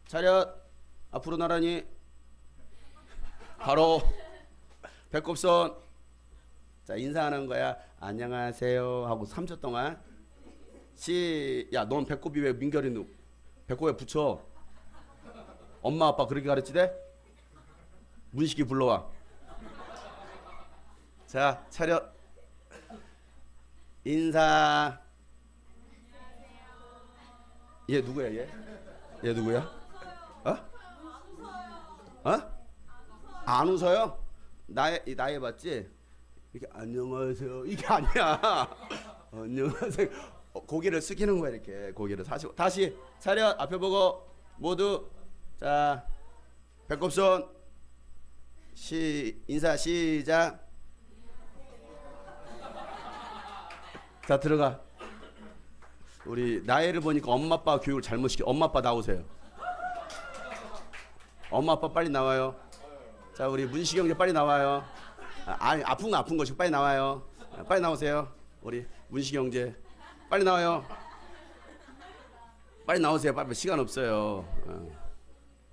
차렷. 앞으로 나란히. 바로 배꼽손. 자, 인사하는 거야. 안녕하세요 하고 3초 동안 야, 넌 배꼽이 왜 민결이 배꼽에 붙여? 엄마 아빠 그렇게 가르치대? 문식이 불러와. 자, 차렷. 인사. 얘 누구야 얘? 얘 누구야? 어? 어? 안 웃어요? 나이 봤지? 이렇게 안녕하세요 이게 아니야. 안녕하세요. 고개를 숙이는 거야 이렇게. 고개를 다시 차렷 앞에 보고 모두 자 배꼽손 인사 시작. 자 들어가. 우리 나이를 보니까 엄마 아빠 교육을 잘못 시켜. 엄마 아빠 나오세요. 엄마 아빠 빨리 나와요. 자 우리 문식이 형제 빨리 나와요. 아니 아픈 거 아픈 것이고 빨리 나와요. 빨리 나오세요. 우리 문식이 형제 빨리 나와요. 빨리 나오세요. 빨리 시간 없어요.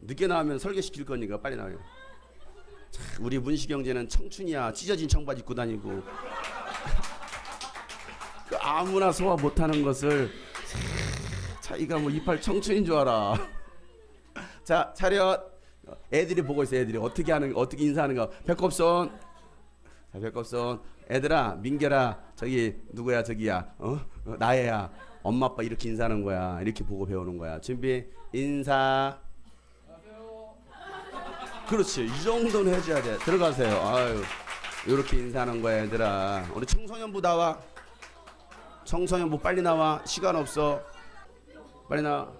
늦게 나오면 설계 시킬 거니까 빨리 나와요. 자, 우리 문식이 형제는 청춘이야. 찢어진 청바지 입고 다니고 그 아무나 소화 못하는 것을 자기가 뭐 이빨 청춘인 줄 알아. 자 차렷. 애들이 보고 있어. 애들이 어떻게 인사하는가. 배꼽손. 자 배꼽손. 애들아 민결아 저기 누구야 저기야 나애야 엄마 아빠 이렇게 인사하는 거야. 이렇게 보고 배우는 거야. 준비 인사. 그렇지 이 정도는 해줘야 돼. 들어가세요. 아유 이렇게 인사하는 거야 얘들아. 우리 청소년부 나와. 청소년부 빨리 나와. 시간 없어. 빨리 나와.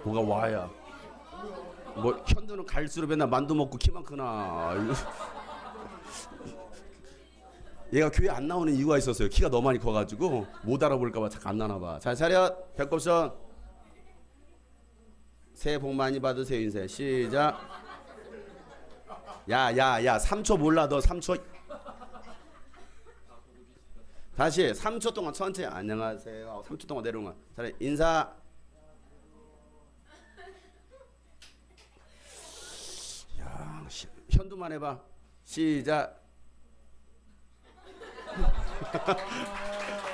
뭐가 와야 뭐 현도는 갈수록 맨날 만두 먹고 키만 크나. 얘가 교회 안 나오는 이유가 있었어요. 키가 너무 많이 커가지고 못 알아볼까봐 자꾸 안 나나 봐. 자 차렷 배꼽선. 새해 복 많이 받으세요. 인사 시작. 야야야 3초 몰라 너 3초. 다시 3초 동안 천천히 안녕하세요. 3초 동안 내려오는 거야. 자 인사. 야 현두만 해봐. 시작.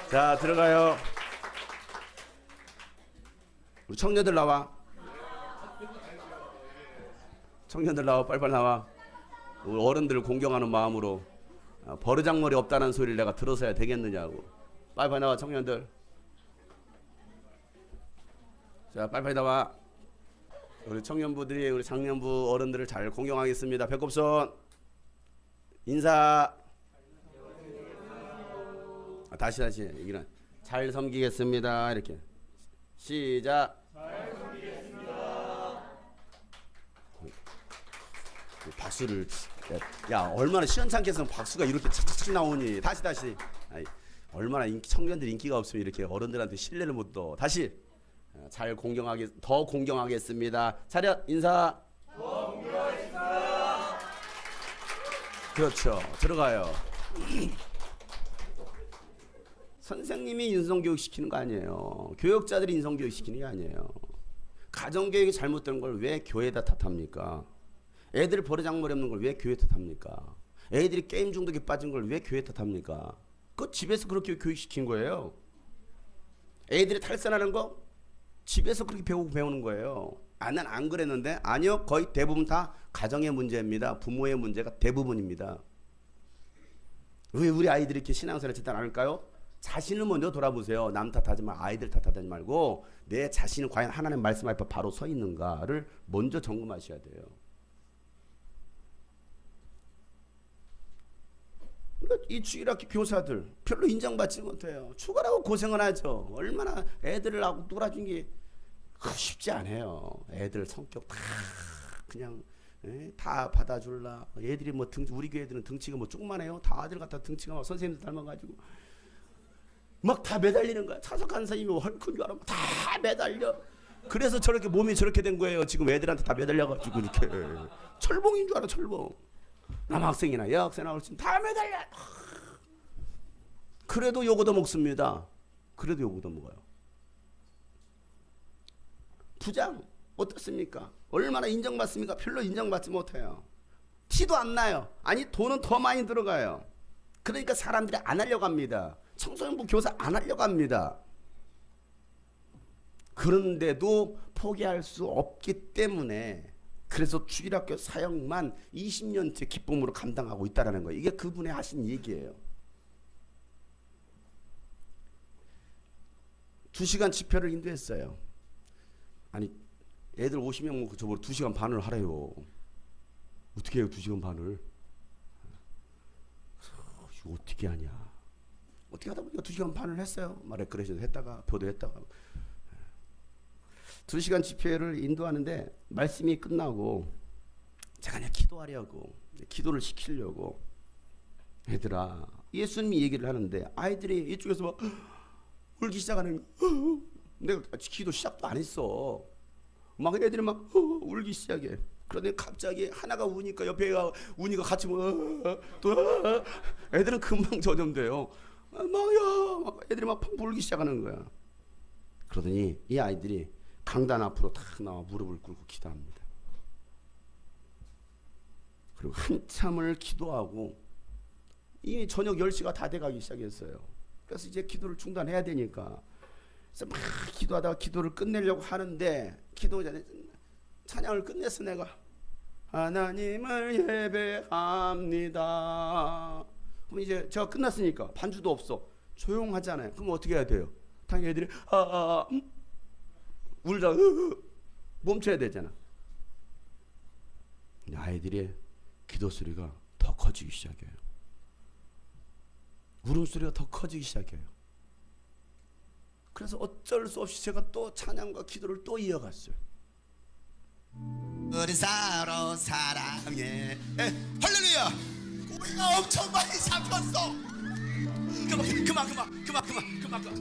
자 들어가요. 우리 청년들 나와. 청년들 나와. 빨리빨리 나와. 우리 어른들을 공경하는 마음으로 버르장머리 없다는 소리를 내가 들어서야 되겠느냐고. 빨리빨리 나와 청년들. 자 빨리빨리 나와. 우리 청년부들이 우리 장년부 어른들을 잘 공경하겠습니다. 배꼽손 인사. 다시 이기는 잘 섬기겠습니다. 이렇게 시작. 잘 섬기겠습니다. 박수를 야 얼마나 시원찮게 해서 박수가 이렇게 착착착 나오니. 다시 아이, 얼마나 청년들 인기가 없으면 이렇게 어른들한테 신뢰를 못 둬. 다시 잘 더 공경하겠습니다. 차렷 인사. 더 공경하겠습니다. 그렇죠. 들어가요. 선생님이 인성교육 시키는 거 아니에요. 교육자들이 인성교육 시키는 게 아니에요. 가정교육이 잘못된 걸 왜 교회에다 탓합니까? 애들이 버르장머리 없는 걸 왜 교회 탓합니까? 애들이 게임 중독에 빠진 걸 왜 교회 탓합니까? 그거 집에서 그렇게 교육시킨 거예요. 애들이 탈선하는 거 집에서 그렇게 배우는 거예요. 난 안 그랬는데. 아니요. 거의 대부분 다 가정의 문제입니다. 부모의 문제가 대부분입니다. 왜 우리 아이들이 이렇게 신앙생활을 제대로 안 할까요? 자신을 먼저 돌아보세요. 남 탓하지 말고 아이들 탓하지 말고 내 자신은 과연 하나님 말씀 앞에 바로 서 있는가를 먼저 점검하셔야 돼요. 그러니까 이 주일학교 교사들 별로 인정받지 못해요. 죽으라고 고생을 하죠. 얼마나 애들을 하고 놀아준 게 쉽지 않아요. 애들 성격 다 그냥 다 받아줄라. 애들이 뭐 우리 교회들은 등치가 뭐 조그만해요. 다들 갖다 등치가 막 선생님들 닮아가지고 막 다 매달리는 거야. 차석한 선생님이 헐큰 줄 알아. 다 매달려. 그래서 저렇게 몸이 저렇게 된 거예요. 지금 애들한테 다 매달려가지고 이렇게 철봉인 줄 알아. 철봉. 남학생이나 여학생 나올지 다 매달려. 그래도 요거도 먹습니다. 그래도 요거도 먹어요. 부장 어떻습니까? 얼마나 인정받습니까? 별로 인정받지 못해요. 티도 안 나요. 아니 돈은 더 많이 들어가요. 그러니까 사람들이 안 하려고 합니다. 청소년부 교사 안 하려고 합니다. 그런데도 포기할 수 없기 때문에 그래서 주일학교 사역만 20년째 기쁨으로 감당하고 있다는 거예요. 이게 그분의 하신 얘기예요. 2시간 집회를 인도했어요. 아니 애들 50명 먹고 저보고 2시간 반을 하래요. 어떻게 해요 2시간 반을? 이거 어떻게 하냐. 어떻게 하다 보니까 2시간 반을 했어요. 레크레이션 했다가 교도했다가 2시간 집회를 인도하는데 말씀이 끝나고 제가 그냥 기도하려고 기도를 시키려고 얘들아 예수님이 얘기를 하는데 아이들이 이쪽에서 막 울기 시작하는 거야. 내가 기도 시작도 안 했어. 막 애들이 막 울기 시작해. 그런데 갑자기 하나가 우니까 옆에 우니까 같이 또 애들은 금방 전염돼요. 막 애들이 막 펑펑 울기 시작하는 거야. 그러더니 이 아이들이 강단 앞으로 탁 나와 무릎을 꿇고 기도합니다. 그리고 한참을 기도하고 이미 저녁 10시가 다 돼가기 시작했어요. 그래서 이제 기도를 중단해야 되니까 그래서 막 기도하다가 기도를 끝내려고 하는데 기도 전에 찬양을 끝냈어. 내가 하나님을 예배합니다. 그럼 이제 제가 끝났으니까 반주도 없어. 조용하잖아요. 그럼 어떻게 해야 돼요? 당연히 애들이 울다 멈춰야 되잖아. 아이들의 기도 소리가 더 커지기 시작해요. 울음소리가 더 커지기 시작해요. 그래서 어쩔 수 없이 제가 또 찬양과 기도를 또 이어갔어요. 우리 서로 사랑해. 할렐루야. 우리가 엄청 많이 잡혔어. 그만.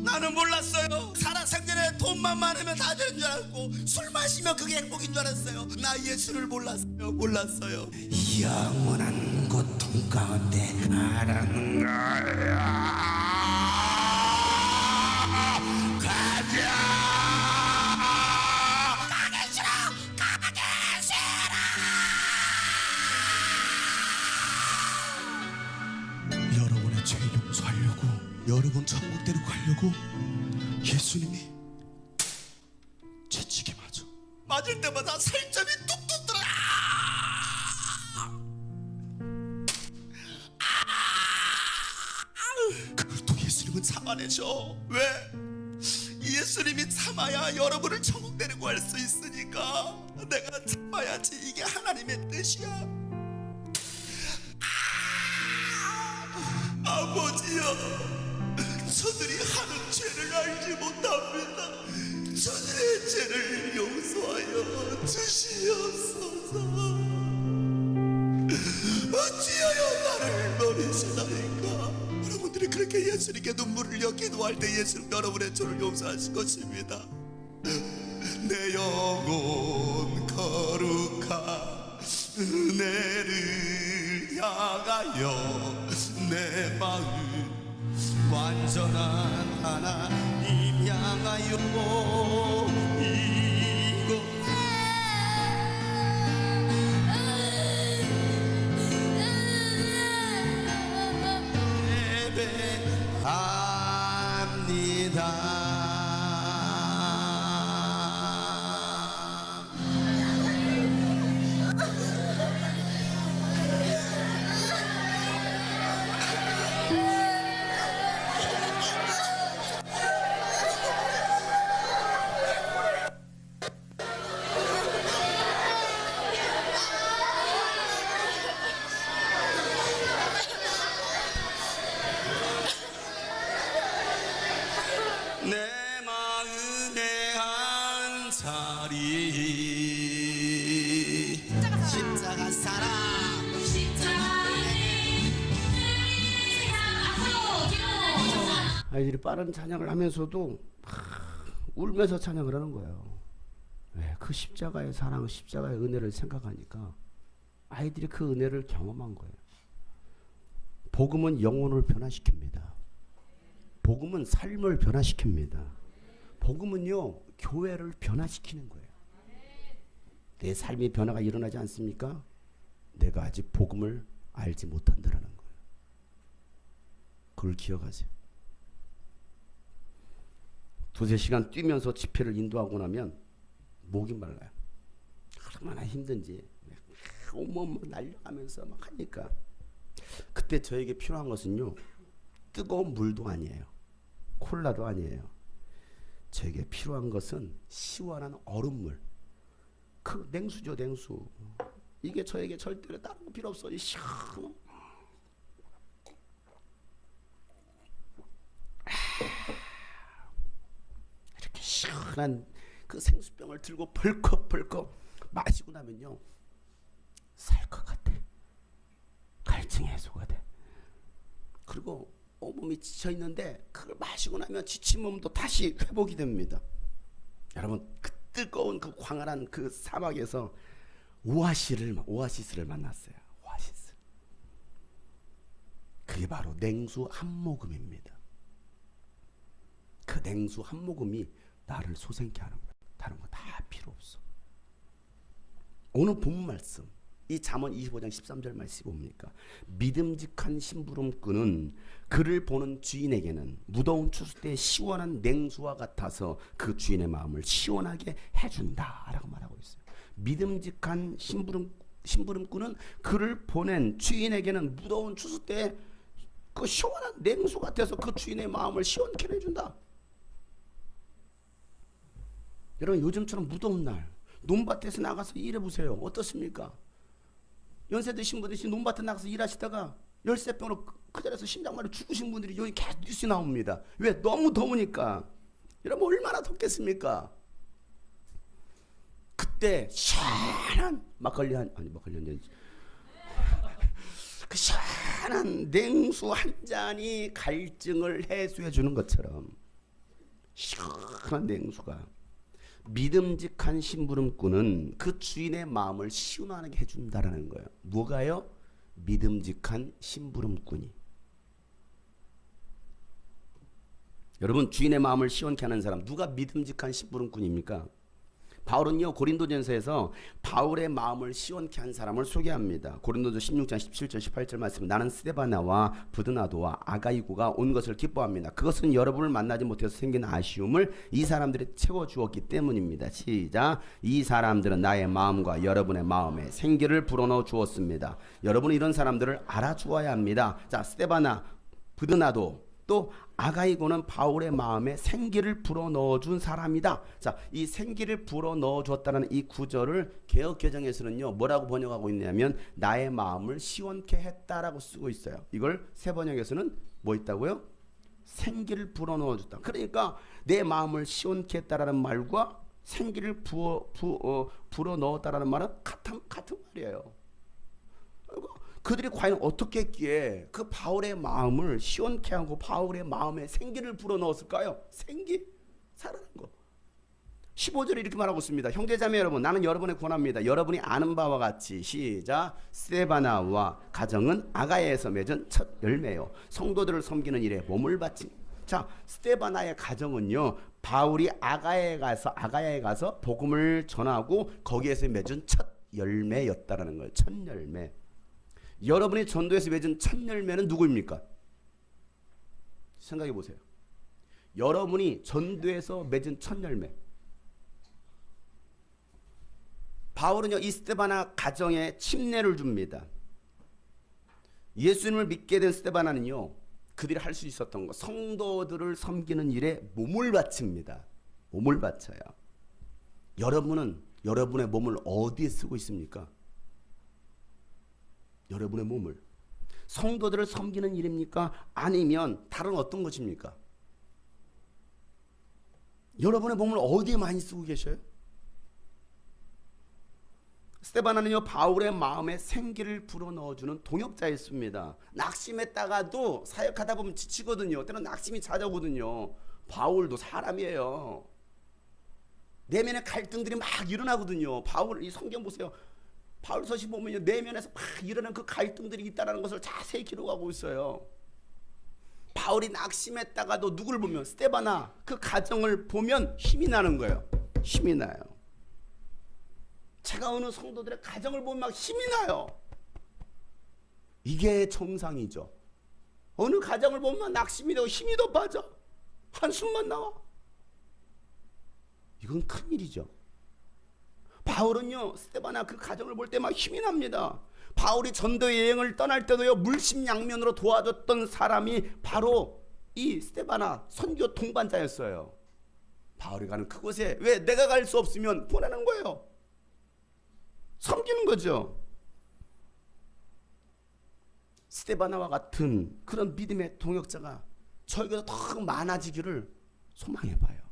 나는 몰랐어요. 살아생전에 돈만 많으면 다 되는 줄 알았고 술 마시면 그게 행복인 줄 알았어요. 나 예수를 몰랐어요. 영원한 고통 가운데 가라는 거야. 여러분의 죄 용서하려고 여러분 천국대로 가려고 예수님이 채찍에 맞을 때마다 살점이 뚝뚝 들어. 그걸 또 예수님은 참아내셔. 왜? 예수님이 참아야 여러분을 천국 데리고 갈 수 있으니까 내가 참아야지. 이게 하나님의 뜻이야. 아버지여, 저들이 하는 죄를 알지 못합니다. 저들의 죄를 용서하여 주시옵소서. 어찌하여 나를 버리시나이까. 여러분들이 그렇게 예수님께 눈물을 흘려 기도할 때 예수님 여러분의 죄를 용서하실 것입니다. 내 영혼 거룩한 은혜를 향하여 내 마음 완전한 하나님 향하여 이곳 예배합니다. 내 마음의 한 자리 십자가 사랑 아이들이 빠른 찬양을 하면서도 울면서 찬양을 하는 거예요. 왜? 그 십자가의 사랑, 십자가의 은혜를 생각하니까 아이들이 그 은혜를 경험한 거예요. 복음은 영혼을 변화시킵니다. 복음은 삶을 변화시킵니다. 복음은요, 교회를 변화시키는 거예요. 내 삶의 변화가 일어나지 않습니까? 내가 아직 복음을 알지 못한다라는 거예요. 그걸 기억하세요. 2-3시간 뛰면서 집회를 인도하고 나면 목이 말라요. 얼마나 힘든지 온몸 날려가면서 막 하니까 그때 저에게 필요한 것은요, 뜨거운 물도 아니에요, 콜라도 아니에요. 저에게 필요한 것은 시원한 얼음물. 그 냉수죠, 냉수. 이게 저에게 절대로 다른 거 필요 없어요. 시원한. 이렇게 시원한 그 생수병을 들고 벌컥벌컥 마시고 나면요, 살 것 같아. 갈증 해소가 돼. 그리고 온몸이 지쳐 있는데 그걸 마시고 나면 지친 몸도 다시 회복이 됩니다. 여러분, 그 뜨거운 그 광활한 그 사막에서 오아시스를 만났어요. 오아시스. 그게 바로 냉수 한 모금입니다. 그 냉수 한 모금이 나를 소생케 하는 거예요. 다른 거 다 필요 없어. 오늘 본 말씀, 이 잠언 25장 13절 말씀이 뭡니까? 믿음직한 심부름꾼은 그를 보는 주인에게는 무더운 추수 때 시원한 냉수와 같아서 그 주인의 마음을 시원하게 해준다라고 말하고 있어요. 믿음직한 심부름꾼은 그를 보낸 주인에게는 무더운 추수 때 그 시원한 냉수 같아서 그 주인의 마음을 시원케 해준다. 여러분, 요즘처럼 무더운 날 논밭에서 나가서 일해보세요. 어떻습니까? 연세 드신 분들이 논밭에 나가서 일하시다가 열쇠병으로 그 자리에서 심장마비 죽으신 분들이 여기 계속 뉴스 나옵니다. 왜? 너무 더우니까. 여러분, 얼마나 덥겠습니까? 그때 시원한 막걸리 그 시원한 냉수 한 잔이 갈증을 해소해 주는 것처럼 시원한 냉수가 믿음직한 심부름꾼은 그 주인의 마음을 시원하게 해준다라는 거예요. 뭐가요? 믿음직한 심부름꾼이. 여러분, 주인의 마음을 시원케 하는 사람, 누가 믿음직한 심부름꾼입니까? 바울은요, 고린도전서에서 바울의 마음을 시원케 한 사람을 소개합니다. 고린도서 16장 17절 18절 말씀, 나는 스데바나와 부드나도와 아가이고가 온 것을 기뻐합니다. 그것은 여러분을 만나지 못해서 생긴 아쉬움을 이 사람들이 채워주었기 때문입니다. 시작. 이 사람들은 나의 마음과 여러분의 마음에 생기를 불어넣어 주었습니다. 여러분은 이런 사람들을 알아주어야 합니다. 자, 스데바나, 부드나도, 또 아가이고는 바울의 마음에 생기를 불어넣어준 사람이다. 자, 이 생기를 불어넣어줬다는 이 구절을 개역개정에서는요, 뭐라고 번역하고 있냐면 나의 마음을 시원케 했다라고 쓰고 있어요. 이걸 새번역에서는 뭐 있다고요? 생기를 불어넣어줬다. 그러니까 내 마음을 시원케 했다라는 말과 생기를 불어넣었다라는 말은 같은 말이에요. 그들이 과연 어떻게 했기에 그 바울의 마음을 시원케 하고 바울의 마음에 생기를 불어넣었을까요? 생기? 살아난 거. 15절에 이렇게 말하고 있습니다. 형제자매 여러분, 나는 여러분을 권합니다. 여러분이 아는 바와 같이 시작. 스데바나와 가정은 아가야에서 맺은 첫 열매요. 성도들을 섬기는 일에 몸을 바친. 자, 스데바나의 가정은요, 바울이 아가야에 가서 복음을 전하고 거기에서 맺은 첫 열매였다라는 거예요. 첫 열매. 여러분이 전도에서 맺은 첫 열매는 누구입니까? 생각해 보세요. 여러분이 전도에서 맺은 첫 열매. 바울은요, 이 스데바나 가정에 침례를 줍니다. 예수님을 믿게 된 스데바나는요, 그들이 할 수 있었던 거, 성도들을 섬기는 일에 몸을 바칩니다. 몸을 바쳐요. 여러분은 여러분의 몸을 어디에 쓰고 있습니까? 여러분의 몸을 성도들을 섬기는 일입니까? 아니면 다른 어떤 것입니까? 여러분의 몸을 어디에 많이 쓰고 계셔요? 스데바나는요, 바울의 마음에 생기를 불어넣어주는 동역자였습니다. 낙심했다가도 사역하다 보면 지치거든요. 때로는 낙심이 찾아오거든요. 바울도 사람이에요. 내면의 갈등들이 막 일어나거든요. 바울, 이 성경 보세요. 바울 서시 보면 내면에서 막 일어나는 그 갈등들이 있다는 것을 자세히 기록하고 있어요. 바울이 낙심했다가도 누구를 보면 스데바나 그 가정을 보면 힘이 나는 거예요. 힘이 나요. 제가 어느 성도들의 가정을 보면 막 힘이 나요. 이게 정상이죠. 어느 가정을 보면 낙심이 되고 힘이 더 빠져. 한숨만 나와. 이건 큰일이죠. 바울은요, 스데바나 그 가정을 볼 때 막 힘이 납니다. 바울이 전도 여행을 떠날 때도요, 물심양면으로 도와줬던 사람이 바로 이 스데바나 선교 동반자였어요. 바울이 가는 그곳에 왜 내가 갈 수 없으면 보내는 거예요. 섬기는 거죠. 스데바나와 같은 그런 믿음의 동역자가 저에게도 더 많아지기를 소망해봐요.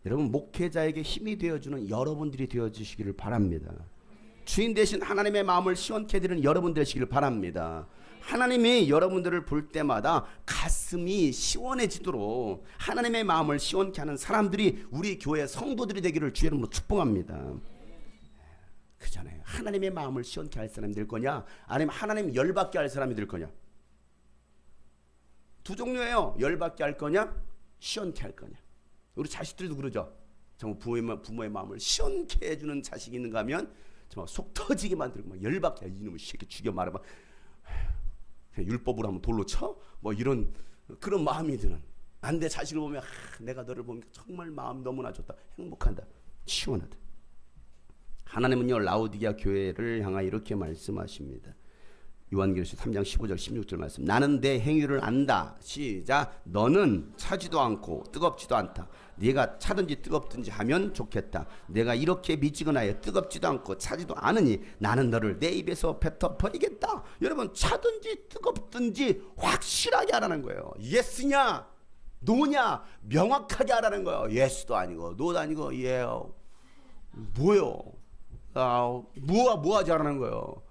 여러분, 목회자에게 힘이 되어주는 여러분들이 되어주시기를 바랍니다. 주인 되신 하나님의 마음을 시원케 해드리는 여러분 되시기를 바랍니다. 하나님이 여러분들을 볼 때마다 가슴이 시원해지도록 하나님의 마음을 시원케 하는 사람들이 우리 교회 성도들이 되기를 주의 이름으로 축복합니다. 그잖아요. 하나님의 마음을 시원케 할 사람이 될 거냐, 아니면 하나님 열받게 할 사람이 될 거냐. 두 종류예요. 열받게 할 거냐, 시원케 할 거냐. 우리 자식들도 그러죠. 정말 부모의 마음을 시원케 해주는 자식이 있는가 하면 정말 속 터지게 만들고 막 열받게, 이놈의 새끼 죽여 말아봐, 율법으로 하면 돌로 쳐? 뭐 이런 그런 마음이 드는. 내 자식을 보면 내가 너를 보니까 정말 마음 너무나 좋다, 행복한다, 시원하다. 하나님은요, 라우디게아 교회를 향하여 이렇게 말씀하십니다. 요한계시록 3장 15절 16절 말씀. 나는 내 행위를 안다. 시작. 너는 차지도 않고 뜨겁지도 않다. 네가 차든지 뜨겁든지 하면 좋겠다. 내가 이렇게 미지근하여 뜨겁지도 않고 차지도 않으니 나는 너를 내 입에서 뱉어 버리겠다. 여러분, 차든지 뜨겁든지 확실하게 하라는 거예요. 예스냐 노냐 명확하게 하라는 거예요. 예스도 아니고 노도 아니고 뭐요? 뭐 하지 않는 거예요.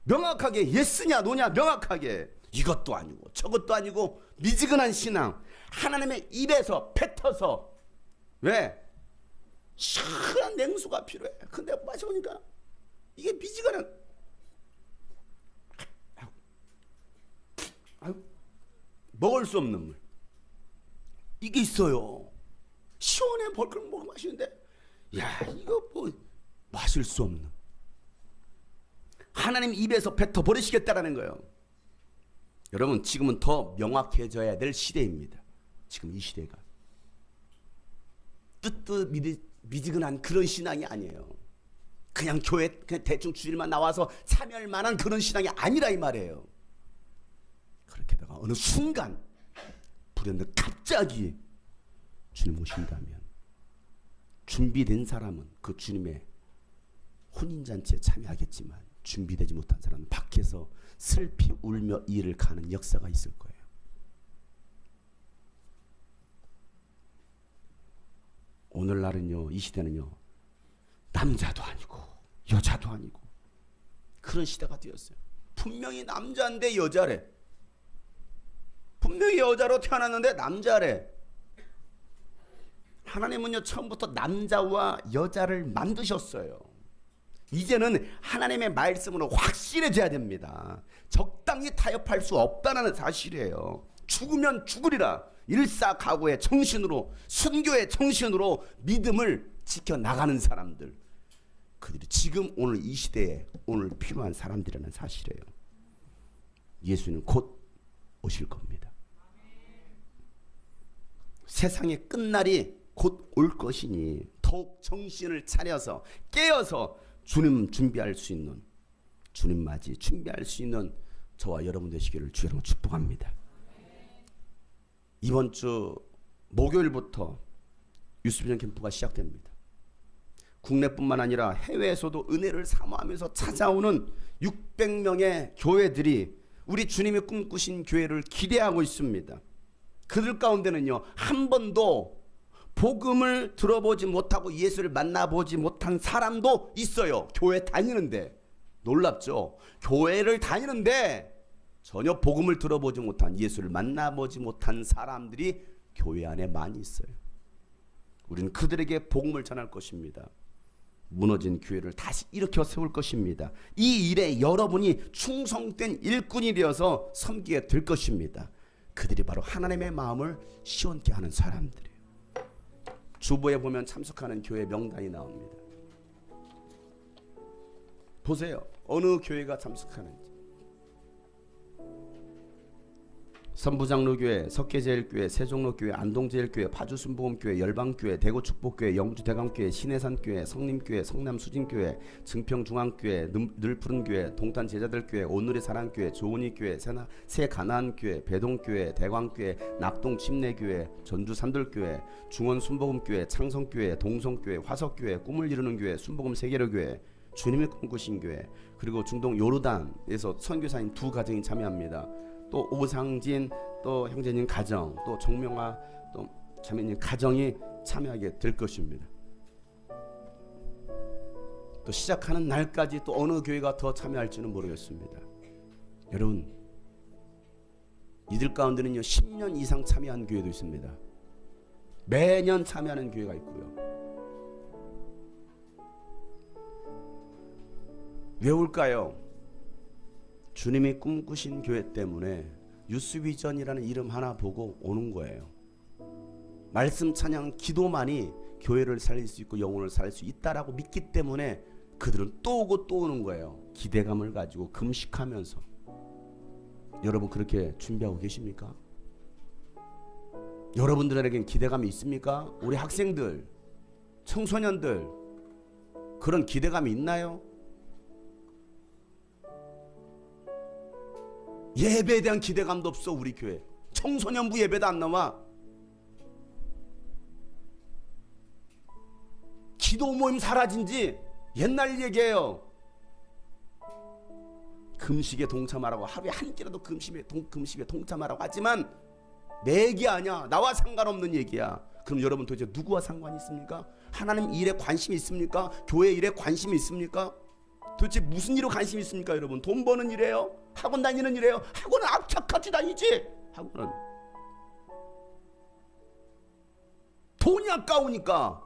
명확하게 예스냐 노냐 명확하게. 이것도 아니고 저것도 아니고 미지근한 신앙. 하나님의 입에서 뱉어서. 왜? 시원한 냉수가 필요해. 근데 마셔보니까 이게 미지근한, 먹을 수 없는 물 이게 있어요. 시원해 벌컥 먹어 마시는데 야, 이거 뭐 마실 수 없는. 하나님 입에서 뱉어 버리시겠다라는 거예요. 여러분, 지금은 더 명확해져야 될 시대입니다. 지금 이 시대가 미지근한 그런 신앙이 아니에요. 그냥 교회 그냥 대충 주일만 나와서 참여할 만한 그런 신앙이 아니라 이 말이에요. 그렇게 다가 어느 순간 불현듯 갑자기 주님 오신다면 준비된 사람은 그 주님의 혼인잔치에 참여하겠지만 준비되지 못한 사람은 밖에서 슬피 울며 이를 가는 역사가 있을 거예요. 오늘날은요, 이 시대는요, 남자도 아니고 여자도 아니고 그런 시대가 되었어요. 분명히 남자인데 여자래. 분명히 여자로 태어났는데 남자래. 하나님은요, 처음부터 남자와 여자를 만드셨어요. 이제는 하나님의 말씀으로 확실해져야 됩니다. 적당히 타협할 수 없다는 사실이에요. 죽으면 죽으리라. 일사각오의 정신으로, 순교의 정신으로 믿음을 지켜나가는 사람들, 그들이 지금 오늘 이 시대에 오늘 필요한 사람들이라는 사실이에요. 예수는 곧 오실 겁니다. 세상의 끝날이 곧 올 것이니 더욱 정신을 차려서 깨어서 주님 준비할 수 있는, 주님 맞이 준비할 수 있는 저와 여러분 되시기를 주여로 축복합니다. 이번 주 목요일부터 유스비전 캠프가 시작됩니다. 국내뿐만 아니라 해외에서도 은혜를 사모하면서 찾아오는 600명의 교회들이 우리 주님이 꿈꾸신 교회를 기대하고 있습니다. 그들 가운데는요, 한 번도 복음을 들어보지 못하고 예수를 만나보지 못한 사람도 있어요. 교회 다니는데. 놀랍죠? 교회를 다니는데 전혀 복음을 들어보지 못한, 예수를 만나보지 못한 사람들이 교회 안에 많이 있어요. 우리는 그들에게 복음을 전할 것입니다. 무너진 교회를 다시 일으켜 세울 것입니다. 이 일에 여러분이 충성된 일꾼이 되어서 섬기게 될 것입니다. 그들이 바로 하나님의 마음을 시원케 하는 사람들이에요. 주보에 보면 참석하는 교회 명단이 나옵니다. 보세요. 어느 교회가 참석하는지. 선부장로교회, 석계제일교회, 세종로교회, 안동제일교회, 파주순복음교회, 열방교회, 대구축복교회, 영주대감교회, 신해산교회, 성림교회, 성남수진교회, 증평중앙교회, 늘푸른교회, 동탄제자들교회, 오늘의 사랑교회, 조은희교회, 새가나안교회, 배동교회, 대광교회, 낙동침례교회, 전주산돌교회, 중원순복음교회, 창성교회, 동성교회, 화석교회, 꿈을 이루는 교회, 순복음 세계로교회, 주님의 꿈꾸신 교회, 그리고 중동 요르단에서 선교사님 2가정이 참여합니다. 또 오상진, 또 형제님 가정, 또 정명아, 또 자매님 가정이 참여하게 될 것입니다. 또 시작하는 날까지 또 어느 교회가 더 참여할지는 모르겠습니다. 여러분, 이들 가운데는요 10년 이상 참여한 교회도 있습니다. 매년 참여하는 교회가 있고요. 왜 올까요? 주님이 꿈꾸신 교회 때문에 유스비전이라는 이름 하나 보고 오는 거예요. 말씀, 찬양, 기도만이 교회를 살릴 수 있고 영혼을 살릴 수 있다라고 믿기 때문에 그들은 또 오고 또 오는 거예요. 기대감을 가지고 금식하면서. 여러분 그렇게 준비하고 계십니까? 여러분들에겐 기대감이 있습니까? 우리 학생들, 청소년들 그런 기대감이 있나요? 예배에 대한 기대감도 없어. 우리 교회 청소년부 예배도 안 나와. 기도 모임 사라진 지 옛날 얘기예요. 금식에 동참하라고, 하루에 한 끼라도 금식에 동참하라고 하지만 내 얘기 아니야. 나와 상관없는 얘기야. 그럼 여러분 도대체 누구와 상관이 있습니까? 하나님 일에 관심이 있습니까? 교회 일에 관심이 있습니까? 도대체 무슨 일에 관심이 있습니까? 여러분 돈 버는 일이에요? 학원 다니는 일이에요? 학원은 악착같이 다니지. 학원은 돈이 아까우니까.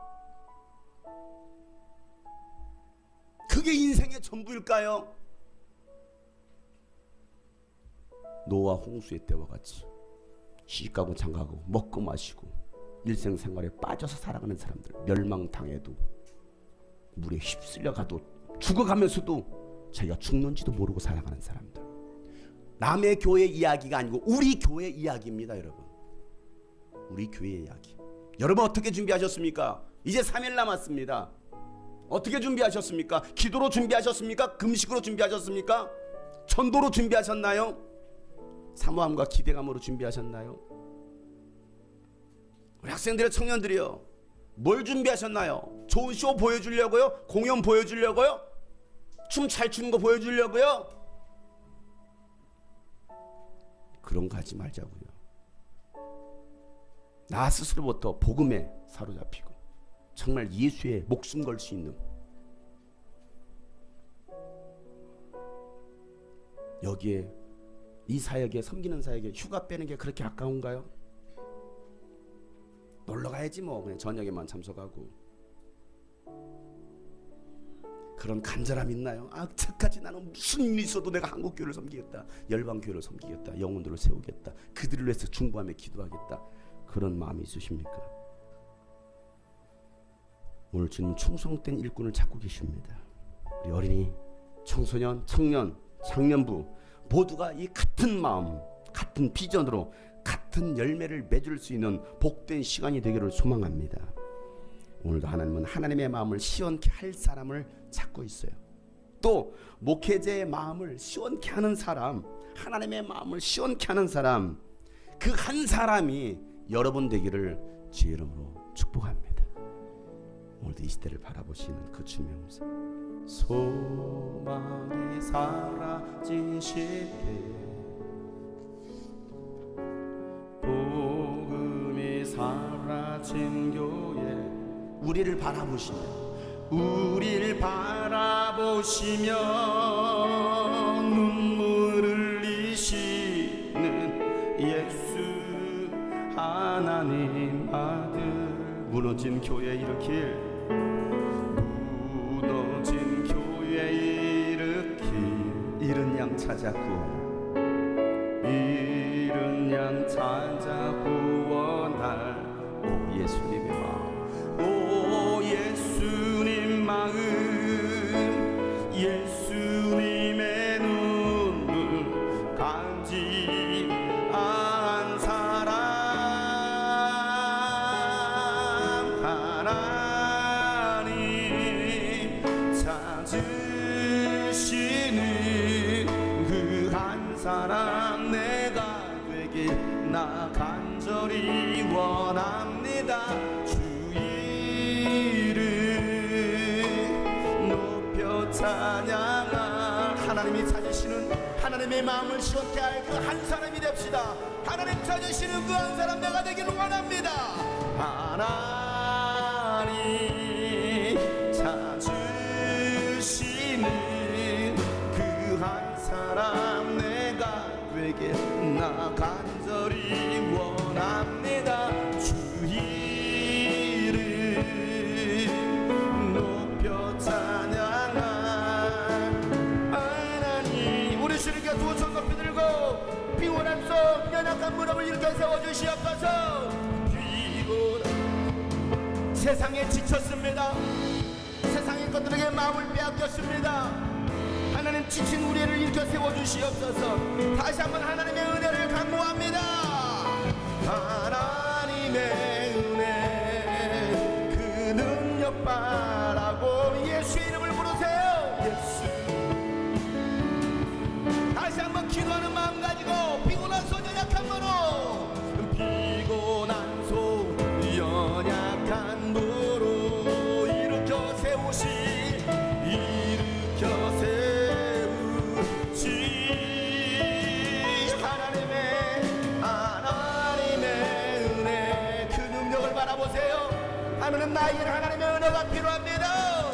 그게 인생의 전부일까요? 노아 홍수의 때와 같이 시집가고 장가고 먹고 마시고 일생생활에 빠져서 살아가는 사람들, 멸망당해도 물에 휩쓸려가도 죽어가면서도 자기가 죽는지도 모르고 살아가는 사람들. 남의 교회 이야기가 아니고 우리 교회 이야기입니다. 여러분 우리 교회 이야기. 여러분 어떻게 준비하셨습니까? 이제 3일 남았습니다. 어떻게 준비하셨습니까? 기도로 준비하셨습니까? 금식으로 준비하셨습니까? 전도로 준비하셨나요? 사모함과 기대감으로 준비하셨나요? 우리 학생들의 청년들이요, 뭘 준비하셨나요? 좋은 쇼 보여주려고요? 공연 보여주려고요? 춤 잘 추는 거 보여주려고요? 그런 거 하지 말자고요. 나 스스로부터 복음에 사로잡히고 정말 예수의 목숨 걸 수 있는, 여기에 이 사역에, 섬기는 사역에 휴가 빼는 게 그렇게 아까운가요? 놀러 가야지 뭐, 그냥 저녁에만 참석하고. 그런 간절함 있나요? 착하지, 나는 무슨 일이 있어도 내가 한국교회를 섬기겠다, 열방교회를 섬기겠다, 영혼들을 세우겠다, 그들을 위해서 중보하며 기도하겠다, 그런 마음이 있으십니까? 오늘 주님 충성된 일꾼을 찾고 계십니다. 우리 어린이, 청소년, 청년, 장년부 모두가 이 같은 마음, 같은 비전으로 같은 열매를 맺을 수 있는 복된 시간이 되기를 소망합니다. 오늘도 하나님은 하나님의 마음을 시원케 할 사람을 찾고 있어요. 또 목회자의 마음을 시원케 하는 사람, 하나님의 마음을 시원케 하는 사람, 그 한 사람이 여러분 되기를 주의 이름으로 축복합니다. 오늘도 이 시대를 바라보시는 그 주님의 음성. 소망이 사라지실 때, 복음이 사라진 교회, 우리를 바라보시며, 우리를 바라보시며 눈물을 흘리시는 예수 하나님 아들, 무너진 교회 일으킬, 무너진 교회 일으킬, 잃은 양 찾아 구원할, 잃은 양 찾아 구원할 오 예수님의 마음, 오 예수님 마음, 예수님의 눈물 간직하리. 간절히 원합니다. 주 이름 높여 찬양할 하나님이 찾으시는 하나님의 마음을 시원케 할 그 한 사람이 됩시다. 하나님 찾으시는 그 한 사람 내가 되기를 원합니다. 하나님 찾으시는 그 한 사람 내가 되게 나 간절히 원합니다. 주 이름 높여 찬양할 하나님. 우리 주님께 두 손 높이 들고 피곤한 손 연약한 무릎을 일으켜 세워주시옵소서. 피곤한 세상에 지쳤습니다. 세상의 것들에게 마음을 빼앗겼습니다. 하나님 지친 우리를 일으켜 세워주시옵소서. 다시 한번 하나님의 은혜를 간구합니다. 하나님의 은혜 그 능력 바라고 예수의 이름을 부르세요. 예수. 다시 한번 기도하는 마음 가지고 피곤한 손 연약한 무릎 피곤한 손 연약한 무릎 일으켜 세우시 일으켜 세우시 하나님의 은혜 그 능력을 바라보세요. 하나님 나에게는 하나님의 은혜가 필요합니다.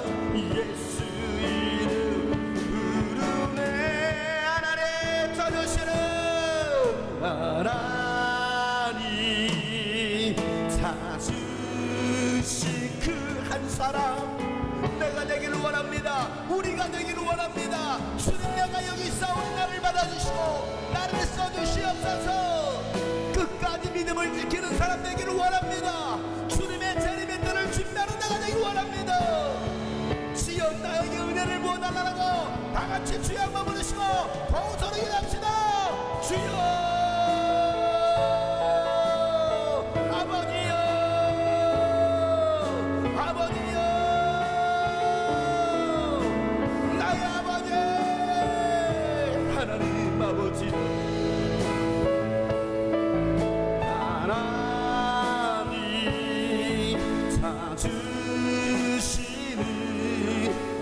예수 이름 부르네. 하나님 찾으시는 하나님 찾으신 그 한 사람 내가 되기를 원합니다. 우리가 되기를 원합니다. 주님 내가 여기 싸우는 나를 받아주시고 나를 써주시옵소서. 끝까지 믿음을 지키는 사람 되기를 원합니다. 주님의 재림의 때를 준비하는 내가 되기를 원합니다. 주여 나에게 은혜를 부어달라고 다같이 주여 한번 부르시고 더욱 소리 기도합시다. 주여 아버지여 아버지여 나의 아버지 하나님 아버지 하나님 찾으시는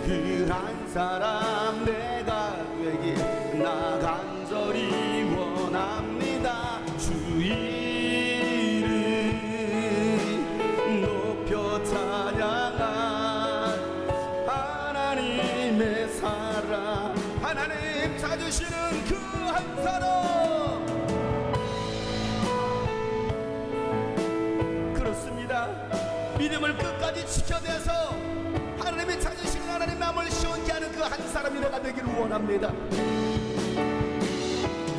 그 한 사람 내가 되길 나 간절히 원합니다. 주 이름 높여 찬양할 하나님의 사랑 하나님 찾으시는 그 한 사람 그렇습니다. 믿음을 끝까지 지켜내서 하나님이 찾으시는 하나님 마음을 시원케 하는 그 한 사람이 내가 되기를 원합니다.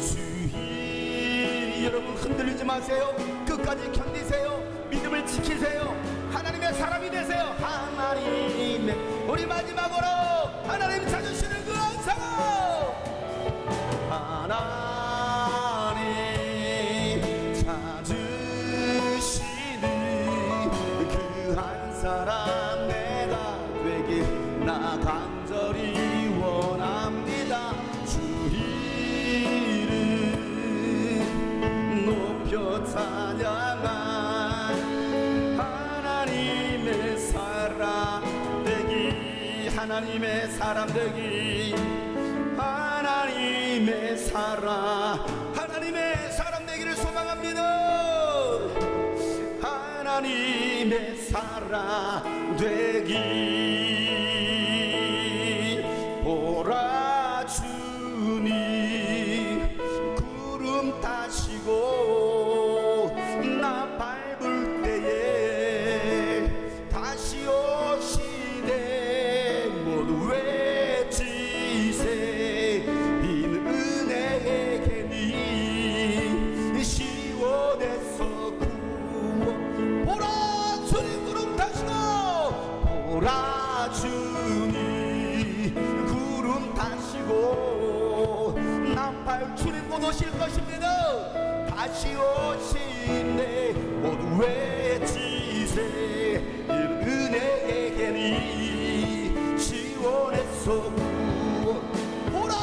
주의 여러분 흔들리지 마세요. 끝까지 견디세요. 믿음을 지키세요. 하나님의 사람이 되세요. 하나님의 우리 마지막으로 하나님 찾으시는 그 한 사람 하나님 찾으시는 그 한 사람 내가 되길 나 간절히 원합니다. 주 이름 높여 찬양할 하나님의 사람 되기 하나님의 사람 되기 하나님의 사람 되기를 소망합니다. 하나님의 사람 되기 보라 주님 구름 타시고 나 밟을 때에 다시 오시네 모두 외치세 인 은혜의 개니 시원해서 구원 보라 주님 구름 타시고 보라 주님 구름 타시고 나팔 주님 곧 오실 것입니다. 다시 오시네 모두 외치세 은혜의 개니 시원해서 구원 보라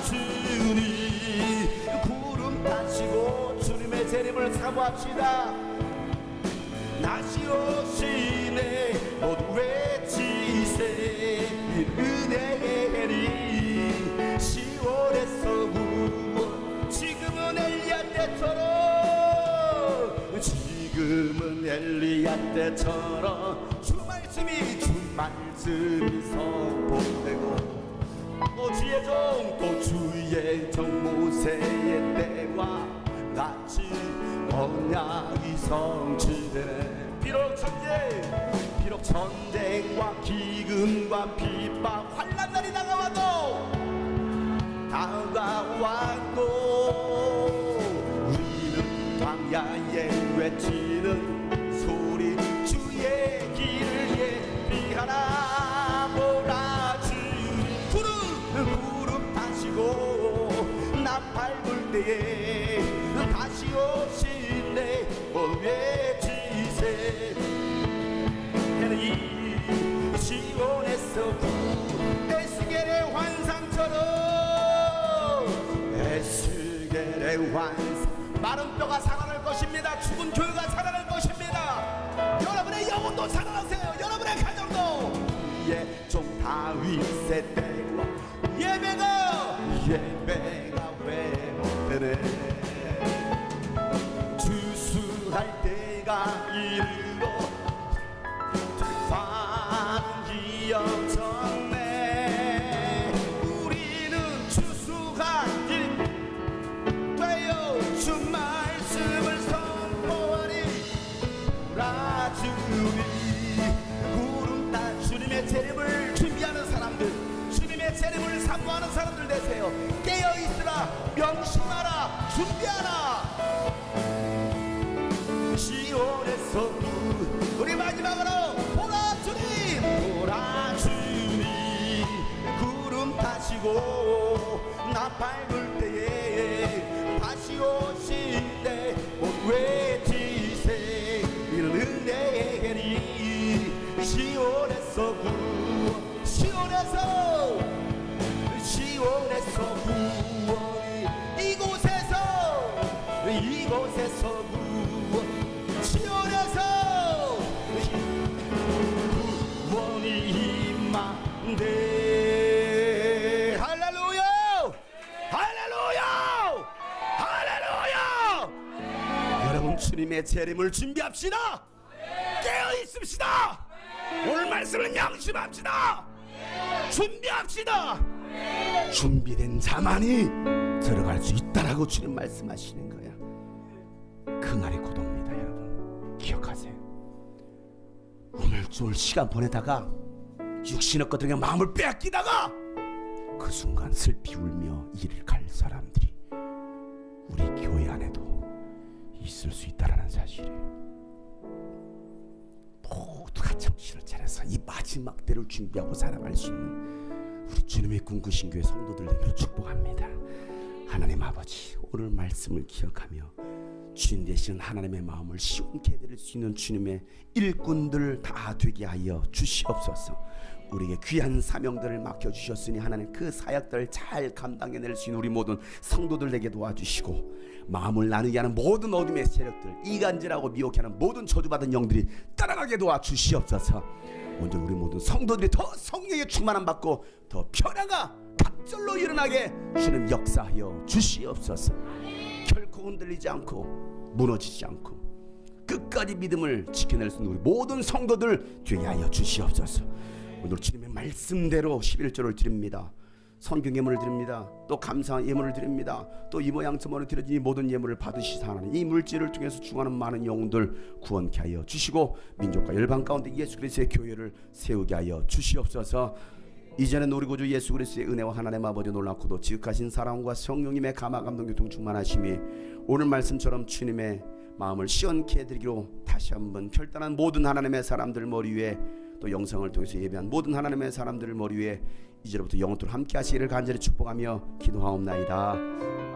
주님 구름 타시고 재림을 사모합시다. 다시 오시네 모두 외치세 은혜의 해리 시온에서 구원 지금은 엘리야 때처럼 지금은 엘리야 때처럼 주 말씀이 선포되고 또 주의 종 또 주의 종 모세의 때와 같이 언약이 성취되네. 비록 전쟁과 기근과 비박 환난날이 다가와도 우리는 광야에 외치는 소리 주의 길을 예비하라. 몰아주니 구름 타시고 나팔 불 때에 다시 오시네 외치세. 이 시온에서 에스겔의 환상처럼 에스겔의 환상 마른 뼈가 살아날 것입니다. 죽은 교회가 살아날 것입니다. 여러분의 영혼도 살아나세요. 여러분의 가정도. 종 다윗의 때와 예배가 회복되네. 주수할 때가 이르러 기억졌네. 우리는 추수할 길 되어 주 말씀을 선포하니 몰아주니 구름 따 주님의 재림을 준비하는 사람들, 주님의 재림을 사모하는 사람들 되세요. 깨어있으라, 명심하라, 준비하라. 시온에서 우리 마지막으로 보라주니 구름 타시고 나팔 불 때에 다시 오시네 외치세. 이는 은혜의 해리 시온에서 구원이 이곳에서 구원 시온에서 구원이 임한대. 할렐루야 할렐루야 할렐루야. 여러분 주님의 재림을 준비합시다. 깨어있읍시다. 오늘 말씀을 명심합시다. 준비합시다. 준비된 자만이 들어갈 수 있다라고 주님 말씀하시는 거야. 그 날이 곧 옵니다. 여러분 기억하세요. 우물쭈물 시간 보내다가 육신의 것들에게 마음을 빼앗기다가 그 순간 슬피 울며 이를 갈 사람들이 우리 교회 안에도 있을 수 있다라는 사실이에요. 모두가 정신을 차려서 이 마지막 때를 준비하고 살아갈 수 있는 우리 주님의 꿈꾸신 교회 성도들 되기를 축복합니다. 하나님 아버지, 오늘 말씀을 기억하며 주인 되시는 하나님의 마음을 시원케 해드릴 수 있는 주님의 일꾼들 다 되게 하여 주시옵소서. 우리에게 귀한 사명들을 맡겨주셨으니 하나님 그 사역들을 잘 감당해낼 수 있는 우리 모든 성도들 되게 도와주시고, 마음을 나누게 하는 모든 어둠의 세력들, 이간질하고 미혹해 하는 모든 저주받은 영들이 따라가게 도와주시옵소서. 오늘 우리 모든 성도들이 더 성령의 충만함 받고 더 변화가 각절로 일어나게 주님 역사하여 주시옵소서. 결코 흔들리지 않고 무너지지 않고 끝까지 믿음을 지켜낼 수 있는 우리 모든 성도들 되게 하여 주시옵소서. 오늘 주님의 말씀대로 11조를 드립니다. 성경 예물을 드립니다. 또 감사한 예물을 드립니다. 또 이 모양 저 모양 드려진 이 모든 예물을 받으시사 하나님, 이 물질을 통해서 중하는 많은 영혼들 구원케 하여 주시고 민족과 열방 가운데 예수 그리스도의 교회를 세우게 하여 주시옵소서. 이제는 우리 구주 예수 그리스도의 은혜와 하나님 아버지 놀랍고도 지극하신 사랑과 성령님의 감화 감동 교통 충만하심이 오늘 말씀처럼 주님의 마음을 시원케 해드리기로 다시 한번 결단한 모든 하나님의 사람들 머리 위에, 또 영상을 통해서 예배한 모든 하나님의 사람들을 머리 위에 이제부터 영원토록 함께 하시기를 간절히 축복하며 기도하옵나이다.